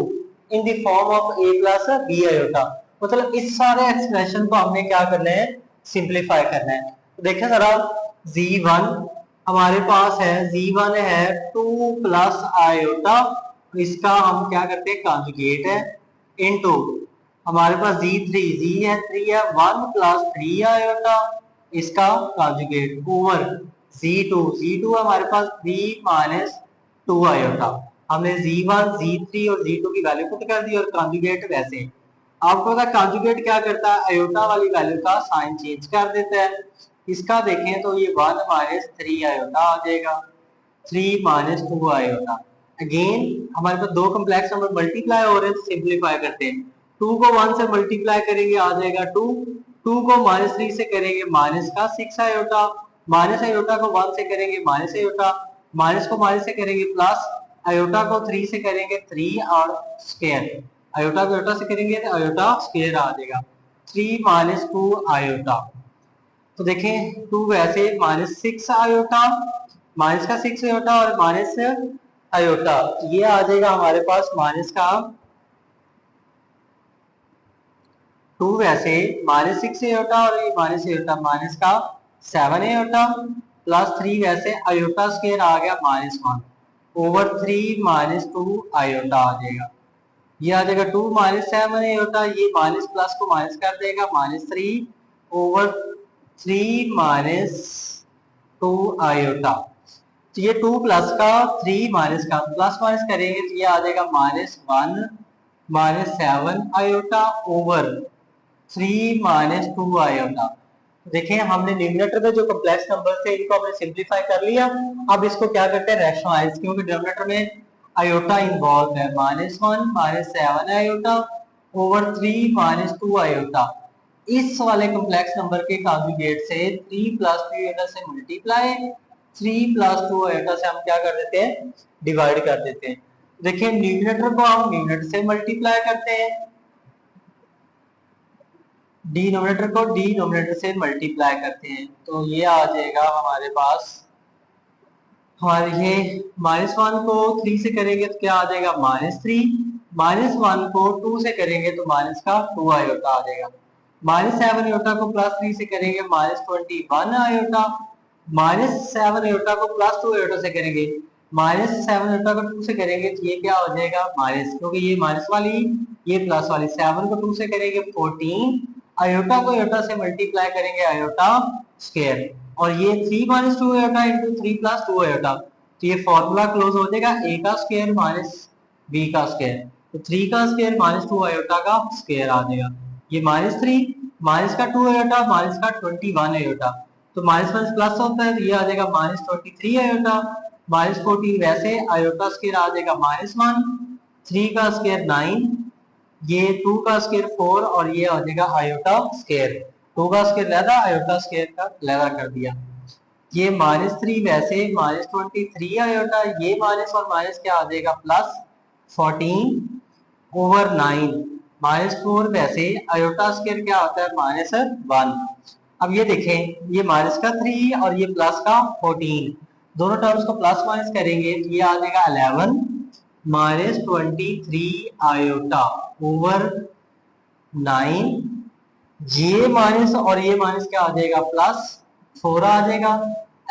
in the form of a plus b iota। मतलब इस सारे एक्सप्रेशन को हमने क्या करना है, सिंप्लीफाई करना है। तो देखें जरा, z1 हमारे पास है, z1 है 2 प्लस आयोटा, इसका हम क्या करते हैं कॉन्जुगेट है, इनटू हमारे पास z3 z है 3 है 1 प्लस 3 आयोटा, इसका कॉन्जुगेट ओवर z2 हमारे पास 3 माइनस 2 आयोटा। हमने z1 z3 और z2 की वैल्यू पुट कर दी और कॉन्जुगेट वैसे। आपको पता कॉन्जुगेट क्या करता है, आयोटा वाली वैल्यू का साइन चेंज कर देता है। इसका देखें तो ये 1 माइनस 3 आयोटा आ जाएगा, 3 माइनस 2 आयोटा। अगेन हमारे पास दो कॉम्प्लेक्स नंबर मल्टीप्लाई हो रहे हैं, सिंप्लीफाई करते हैं। 2 को 1 से मल्टीप्लाई करेंगे आ जाएगा 2, 2 को -3 से करेंगे माइनस का 6 आयोटा, माइनस आयोटा को 1 से करेंगे माइनस आयोटा, माइनस को माइनस से करेंगे प्लस, आयोटा को 3 से करेंगे 3 और स्क्वायर, आयोटा को आयोटा से करेंगे तो आयोटा स्क्वायर आ जाएगा, 3 माइनस 2 आयोटा। तो देखें 2 वैसे -6 आयोटा, माइनस का 6 आयोटा और माइनस आयोटा, ये आ जाएगा हमारे पास माइनस का 2 वैसे -6 आयोटा और ये माइनस आयोटा, माइनस का 7 आयोटा प्लस 3 वैसे आयोटा स्क्वायर आ गया -1 ओवर 3 माइनस 2 आयोटा आ जाएगा। ये आ जाएगा 2 माइनस 7 आयोटा, ये माइनस प्लस को माइनस कर देगा -3 ओवर 3 माइनस 2 आयोटा। तो ये 2 प्लस का 3 माइनस का प्लस माइनस करेंगे तो ये आ जाएगा -1 minus 7 iota over 3 minus 2 iota. देखें हमने न्यूमरेटर में जो कॉम्प्लेक्स नंबर थे इनको हमने सिंप्लीफाई कर लिया। अब इसको क्या करते हैं रैशनलाइज, क्योंकि डिनोमिनेटर में आयोटा इन्वॉल्व है, -1 minus 7 iota over 3 minus 2 iota. इस वाले कॉम्प्लेक्स नंबर के कॉन्जुगेट से 3 प्लस 2 आयोटा से मल्टीप्लाई, 3 प्लस 2 आयोटा से हम क्या कर देते हैं डिवाइड कर देते हैं। देखिए न्यूमरेटर को हम न्यूमरेटर से मल्टीप्लाई करते हैं, डिनोमिनेटर को डिनोमिनेटर से मल्टीप्लाई करते हैं, तो ये आ जाएगा हमारे पास, हमारे ये -1 को 3 से करेंगे तो क्या आ जाएगा -3, -1 को 2 से करेंगे तो माइनस का 2 आयोटा आ जाएगा, -7 आयोटा को +3 से करेंगे -21 आयोटा, -7 आयोटा को +2 आयोटा से करेंगे, -7 आयोटा को 2 से करेंगे तो ये क्या हो जाएगा माइनस, क्योंकि ये माइनस वाली ये प्लस वाली, 7 को 2 से करेंगे 14, आयोटा को आयोटा से मल्टीप्लाई करेंगे आयोटा स्क्वायर, और ये 3 minus 2 iota into 3 plus 2 iota, तो ये फॉर्मूला क्लोज हो जाएगा a का स्क्वायर माइनस b का स्क्वायर, तो 3 का स्क्वायर माइनस 2 आयोटा का स्क्वायर आ जाएगा, ये -3 माइनस का 2 आयोटा माइनस का 21 आयोटा, तो माइनस माइनस प्लस होता है तो ये आ जाएगा -23 आयोटा, -14 वैसे आयोटा स्क्वायर आ जाएगा -1, 3 का स्क्वायर 9, ये 2 का स्क्वायर 4 और ये आ जाएगा आयोटा स्क्वायर। टू का स्क्वायर लहदा, आयोटा स्क्वायर का लहदा कर दिया। ये -3 वैसे -23 आयोटा, ये माइनस और माइनस क्या आ जाएगा +14/9। -4 वैसे आयोटा स्क्वायर क्या होता है -1। अब ये देखें, ये माइनस का 3 और ये प्लस का 14, दोनों टर्म्स को प्लस माइनस करेंगे तो ये आ जाएगा 11 -23 आयोटा ओवर 9। ये माइनस और ये माइनस क्या आ जाएगा +4 आ जाएगा।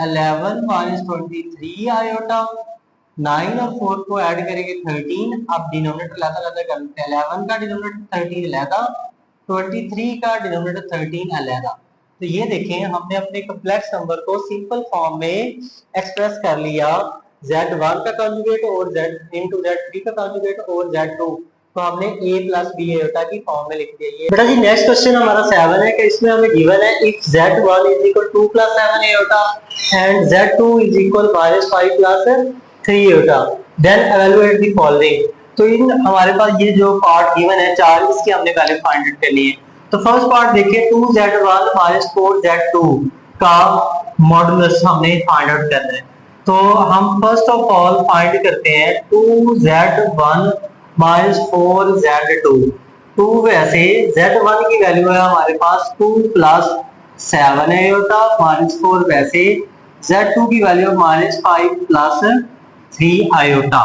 11 -23 आयोटा, 9 और 4 को ऐड करेंगे 13। अब डिनोमिनेटर अलग करते हैं, 11 का डिनोमिनेटर 13 अलग, 23 का डिनोमिनेटर 13 अलग। तो ये देखें, हमने अपने कॉम्प्लेक्स नंबर को सिंपल फॉर्म में एक्सप्रेस कर लिया, Z1 का कॉन्जुगेट और Z3 का कॉन्जुगेट और Z2, तो हमने a प्लस बी आयोटा की फॉर्म में लिख दिया। ये बेटा जी नेक्स्ट क्वेश्चन हमारा 7 है कि इसमें हमें गिवन है if Z1 is equal 2 plus 7 iota and Z2 is equal -5 plus 3 iota, then evaluate the following. तो इन हमारे पास ये जो पार्ट गिवन है 4, इसकी हमने वैल्यू फाइंड आउट करनी है। तो फर्स्ट पार्ट देखिए, 2Z1 -4Z2 का मॉडुलस हमने फाइंड आउट करना है। तो हम फर्स्ट ऑफ ऑल फाइंड करते हैं 2Z1 -4Z2। 2 वैसे Z1 की वैल्यू है हमारे पास 2 प्लस 7 आयोटा, -4 वैसे Z2 की वैल्यू -5 प्लस 3 आयोटा।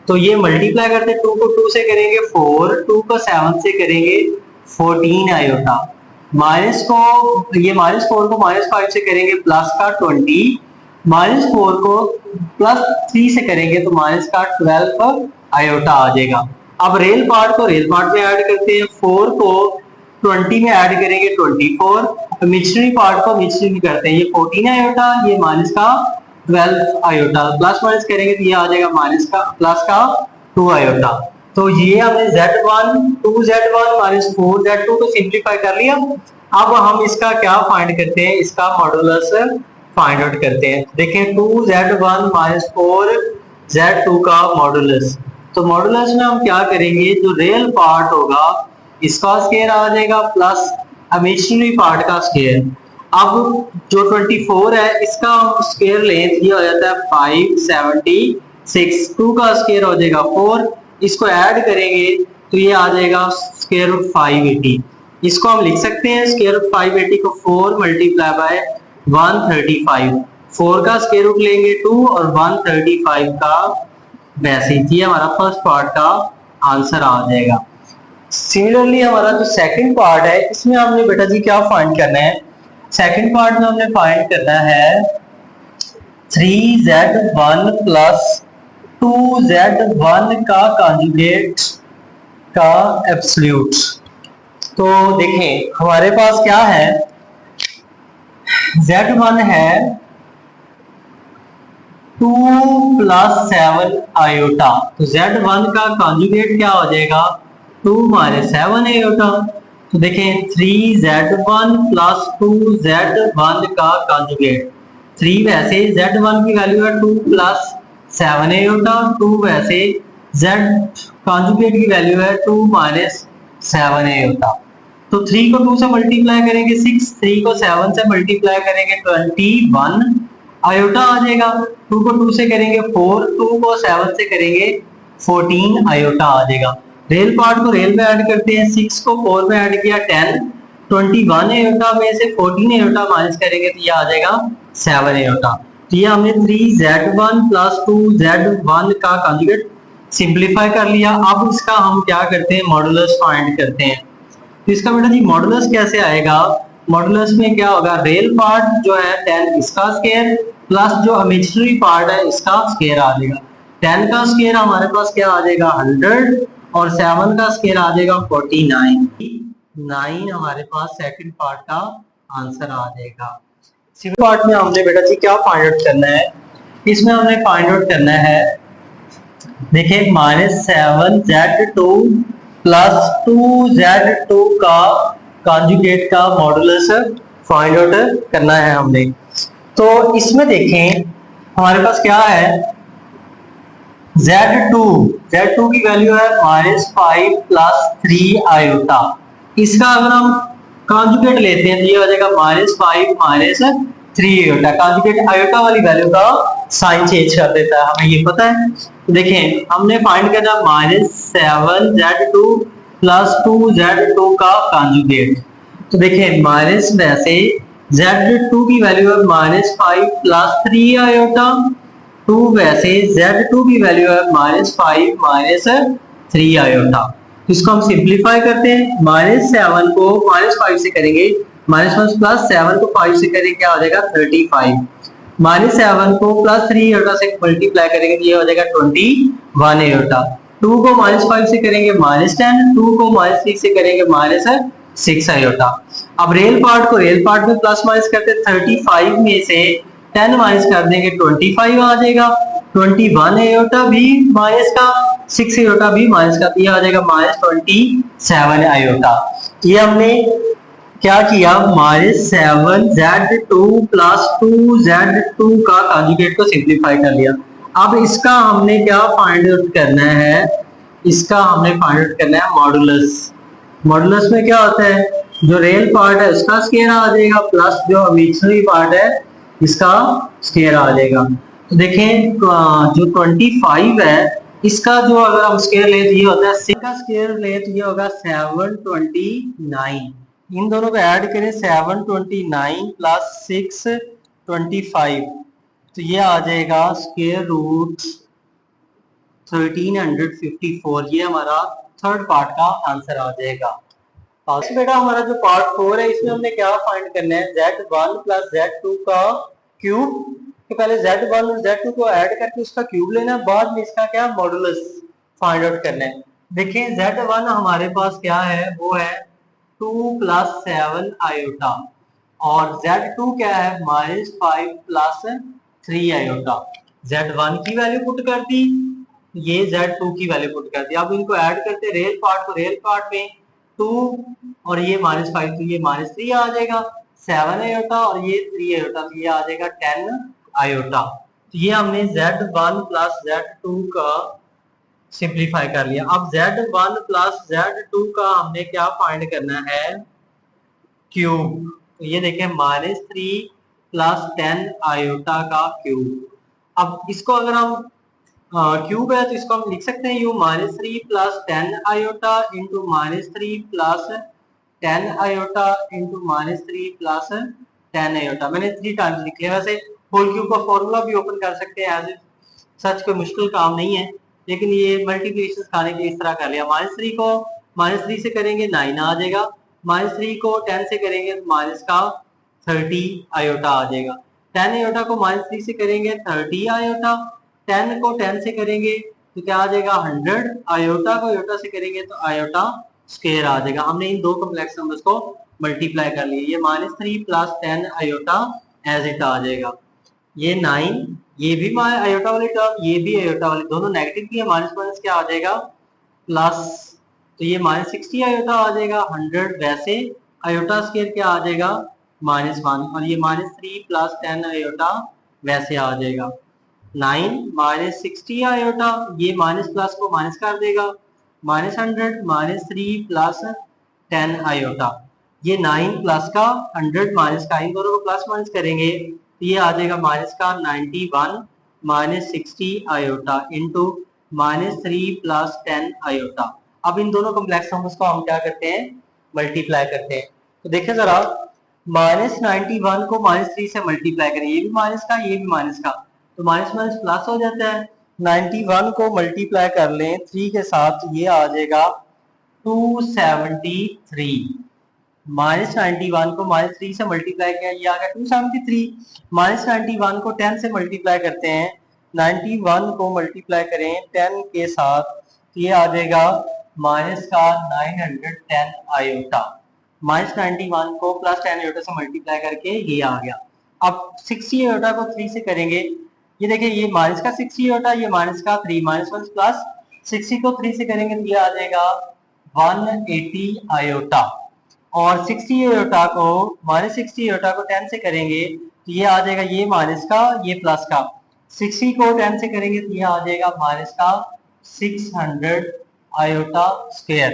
तो ये मल्टीप्लाई करते हैं, 2 को 2 से करेंगे 4, 2 को 7 से करेंगे 14 आयोटा, माइनस को ये -4 को -5 से करेंगे प्लस का 20, -4 को +3 से करेंगे तो माइनस का 12 आयोटा आ जाएगा। अब रेल पार्ट को रेल पार्ट में ऐड करते हैं, 4 को 20 में ऐड करेंगे 24, मिक्सचरी पार्ट को मिक्सचरी में करते हैं, ये 14 आयोटा, ये माइनस का 12 आयोटा, प्लस माइनस करेंगे तो ये आ जाएगा माइनस का प्लस का 2 आयोटा। तो ये हमने Z1 2Z1 -4Z2 को सिंप्लीफाई कर लिया। अब हम इसका क्या फाइंड करते हैं, इसका मॉडुलस फाइंड आउट करते हैं। देखें 2Z1 -4Z2 का मॉडुलस, तो मॉडुलस में हम क्या करेंगे, जो रियल पार्ट होगा इसका स्क्वायर आ जाएगा प्लस इमेजिनरी पार्ट का स्क्वायर। अब जो 24 है इसका हम स्क्वायर लें, ये हो जाता है 576, 2 का स्क्वायर हो जाएगा 4, इसको ऐड करेंगे तो ये आ जाएगा स्क्वायर रूट 580। इसको हम लिख सकते हैं स्क्वायर रूट 580 को 4 मल्टीप्लाई बाय 135, 4 का स्क्वायर रूट लेंगे 2 और 135 का बेसिस, ये हमारा फर्स्ट पार्ट का आंसर आ जाएगा। सिमिलरली हमारा जो सेकंड पार्ट है इसमें हमने बेटा जी क्या फाइंड करना है, सेकंड पार्ट में हमने फाइंड करना है 3Z1 प्लस 2Z1 का कॉन्जुगेट का एब्सोल्यूट। तो देखें हमारे पास क्या है, Z1 है 2 प्लस 7 आयोटा, तो Z1 का कॉन्जुगेट क्या हो जाएगा 2 - 7 आयोटा। तो देखें 3Z1 प्लस 2Z1 का कॉन्जुगेट, 3 वैसे Z1 की वैल्यू है 2 प्लस 7 आयोटा, 2 वैसे Z कॉन्जुगेट की वैल्यू है 2 - 7 आयोटा। तो 3 को 2 से मल्टीप्लाई करेंगे 6, 3 को 7 से मल्टीप्लाई करेंगे 21 आयोटा आ जाएगा, 2 को 2 से करेंगे 4, 2 को 7 से करेंगे 14 आयोटा आ जाएगा। रेल पार्ट को रेल में ऐड करते हैं, 6 को 4 में ऐड किया 10, 21 आयोटा में से 14 आयोटा माइनस करेंगे तो ये आ जाएगा 7 आयोटा। तो ये हमने 3Z1 प्लस 2Z1 का कॉन्जुगेट सिंप्लीफाई कर लिया। अब इसका हम क्या करते हैं, मॉडुलस फाइंड करते हैं। तो इसका बेटा जी मॉडुलस कैसे आएगा, मॉडुलस में क्या होगा, रेल पार्ट जो है 10 इसका स्क्वायर प्लस जो इमेजिनरी पार्ट है इसका स्क्वायर आ जाएगा। 10 का स्क्वायर हमारे पास क्या आ जाएगा 100 और 7 का स्क्वायर आ जाएगा 49 हमारे पास सेकंड पार्ट का आंसर आ जाएगा। सिविल पार्ट में हमने बेटा जी क्या फाइंड आउट करना है, इसमें हमने फाइंड आउट करना है, देखिए -7Z2 प्लस 2Z2 का कॉन्जुगेट का मॉडुलस फाइंड आउट करना है हमने। तो इसमें देखें हमारे पास क्या है, Z2 की वैल्यू है -5 प्लस 3 आयोटा। इसका अगर हम कॉन्जुगेट लेते हैं तो ये हो जाएगा -5 -3 आयोटा। कॉन्जुगेट आयोटा वाली वैल्यू का साइन चेंज कर देता है, हमें ये पता है। तो देखें हमने फाइंड करना -7z2 + 2z2 का कॉन्जुगेट। तो देखें माइनस वैसे z2 की वैल्यू है -5 + 3 आयोटा, 2 वैसे z2 की वैल्यू है -5 - 3 आयोटा। तो इसको हम सिंप्लीफाई करते हैं, -7 को -5 से करेंगे, -1 + 7 को 5 से करेंगे क्या हो जाएगा 35, -7 को +3 आयोटा से मल्टीप्लाई करेंगे तो ये हो जाएगा 21 आयोटा। 2 को -5 से करेंगे -10, 2 को -3 से करेंगे -6 आयोटा। अब रियल पार्ट को रियल पार्ट में प्लस माइनस करते 35 में से 10 माइनस कर देंगे 25 आ जाएगा। 21 आयोटा भी माइनस का, 6 आयोटा भी माइनस का, ये आ जाएगा -27 आयोटा। ये हमने क्या किया, -7z2 + 2z2 का कॉन्जुगेट को सिंप्लीफाई कर लिया। अब इसका हमने क्या फाइंड आउट करना है, इसका हमने फाइंड आउट करना है मॉडुलस। मॉडुलस में क्या होता है, जो रियल पार्ट है उसका स्क्वायर आ जाएगा प्लस जो इमेजिनरी पार्ट है इसका स्क्वायर आ जाएगा। तो देखें जो 25 है इसका जो अगर हम स्क्वायर ले तो ये होता है 6 का स्क्वायर ले तो ये होगा 729। इन दोनों को ऐड करें 729 + 625 तो ये आ जाएगा स्क्वायर रूट 1354। ये हमारा थर्ड पार्ट का आंसर आ जाएगा। बेटा हमारा जो पार्ट 4 है इसमें हमने क्या फाइंड करना है, z1 + z2 का क्यूब। तो पहले z1 और z2 को ऐड करके उसका क्यूब लेना है, बाद में इसका क्या मॉडुलस फाइंड आउट करना है। देखिए z1 हमारे पास क्या है, वो है 2 + 7 आयोटा और z2 क्या है -5 + 3 आयोटा। z1 की वैल्यू पुट कर दी, ये z2 की वैल्यू पुट कर दी। अब इनको ऐड करते रियल पार्ट को रियल पार्ट में 2 और ये -5 तो ये -3 आ जाएगा, 7 आयोटा और ये 3 आयोटा तो ये आ जाएगा 10 आयोटा। तो ये हमने z1 + z2 का सिंप्लीफाई कर लिया। अब z1 + z2 का हमने क्या फाइंड करना है, क्यूब। तो ये देखें -3 + 10 आयोटा का क्यूब। अब इसको अगर हम क्यूब है तो इसको हम लिख सकते हैं you -3 + 10 iota into -3 + 10 iota into -3 + 10 iota. मैंने 3 टाइम्स लिख लिया। वैसे होल क्यूब का फॉर्मूला भी ओपन कर सकते हैं, एज सच कोई मुश्किल काम नहीं है, लेकिन ये मल्टीप्लिकेशन खाने के लिए इस तरह कर लिया। -3 को -3 से करेंगे 9 आ जाएगा, -3 को 10 से करेंगे तो माइनस का 30 आयोटा आ जाएगा। 10 आयोटा को -3 से करेंगे 30 आयोटा, 10 को 10 से करेंगे तो क्या आ जाएगा 100, आयोटा को आयोटा से करेंगे तो आयोटा स्क्वायर आ जाएगा। हमने इन दो कॉम्प्लेक्स नंबर्स को मल्टीप्लाई कर लिया, ये -3 + 10 आयोटा एज इट आ जाएगा। ये 9, ये भी आयोटा वाली टर्म, ये भी आयोटा वाली, दोनों नेगेटिव की है, माइनस माइनस क्या आ जाएगा प्लस, तो ये -60 आयोटा आ जाएगा। 100 वैसे आयोटा स्क्वायर क्या आ जाएगा -1 और ये -3 + 10 आयोटा वैसे आ जाएगा। 9 -60 आयोटा, ये माइनस प्लस को माइनस कर देगा, -100 -3 + 10 आयोटा। ये 9 प्लस का 100 माइनस का, इन दोनों को प्लस माइनस करेंगे तो ये आ जाएगा माइनस का 91 -60 आयोटा इंटू -3 + 10 आयोटा। अब इन दोनों कॉम्प्लेक्स नंबर्स को हम क्या करते हैं मल्टीप्लाई करते हैं। तो देखिए जरा -91 को -3 से मल्टीप्लाई करें, ये भी माइनस का ये भी माइनस का, तो माइनस माइनस प्लस हो जाता है। 91 को मल्टीप्लाई कर लें 3 के साथ, ये आ जाएगा 273। -91 को -3 से मल्टीप्लाई किया, ये आ गया 273। -91 को 10 से मल्टीप्लाई करते हैं, 91 को मल्टीप्लाई करें 10 के साथ तो ये आ जाएगा माइनस का 910 आयोटा। -91 को +10 आयोटा से मल्टीप्लाई करके ये आ गया। अब 60 आयोटा को 3 से करेंगे, ये देखिए ये माइनस का 60 आयोटा, ये माइनस का 3, -1 प्लस 60 को 3 से करेंगे तो ये आ जाएगा 180 आयोटा। और 60 आयोटा को -60 आयोटा को 10 से करेंगे तो ये आ जाएगा ये माइनस का ये प्लस का, 60 को 10 से करेंगे तो ये आ जाएगा माइनस का 600 आयोटा स्क्वायर।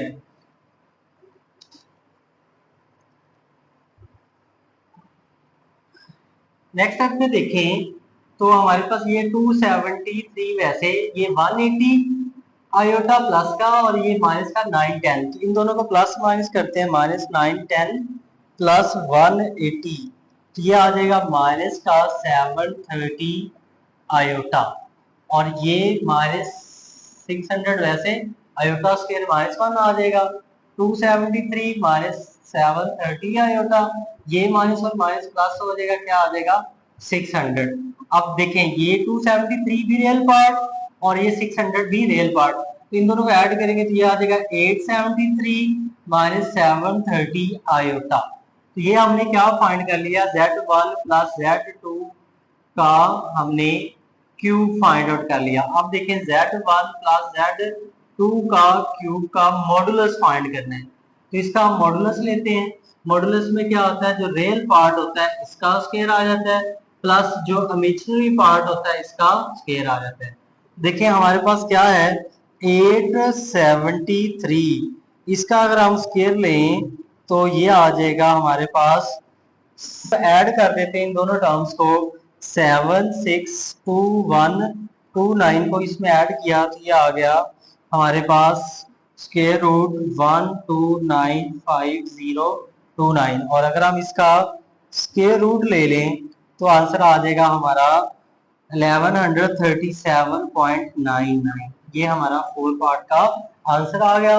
नेक्स्ट स्टेप में देखें तो हमारे पास ये 273 वैसे ये 180 आयोटा प्लस का और ये माइनस का 910, तो इन दोनों को प्लस माइनस करते हैं, माइनस 910 प्लस 180, तो ये आ जाएगा माइनस का 730 आयोटा, और ये माइनस 600 वैसे आयोटा स्क्वायर माइनस 1 आ जाएगा, 273 माइनस 730 आयोटा, ये माइनस और माइनस प्लस हो जाएगा, क्या आ जाएगा 600। अब देखें ये 273 भी रियल पार्ट और ये 600 भी रियल पार्ट, तो इन दोनों को ऐड करेंगे तो ये आ जाएगा 873 माइनस 730 आयोटा। तो ये हमने क्या फाइंड कर लिया, Z1 प्लस Z2 का हमने क्यूब फाइंड आउट कर लिया। अब देखें Z1 प्लस Z2 का क्यूब का मॉडुलस फाइंड करना है, तो इसका हम मॉडुलस लेते हैं। मॉडुलस में क्या होता है, जो रियल पार्ट होता है इसका स्क्वायर आ जाता है, प्लस जो इमेजिनरी पार्ट होता है इसका स्क्वायर आ जाता है। देखिए हमारे पास क्या है 873, इसका अगर हम स्क्वायर लें तो ये आ जाएगा हमारे पास, ऐड कर देते हैं इन दोनों टर्म्स को, 762129 को इसमें ऐड किया तो ये आ गया हमारे पास स्क्वायर रूट 129529, और अगर हम इसका स्क्वायर रूट ले लें तो आंसर आ जाएगा हमारा 1137.99, ये हमारा 4 पार्ट का आंसर आ गया।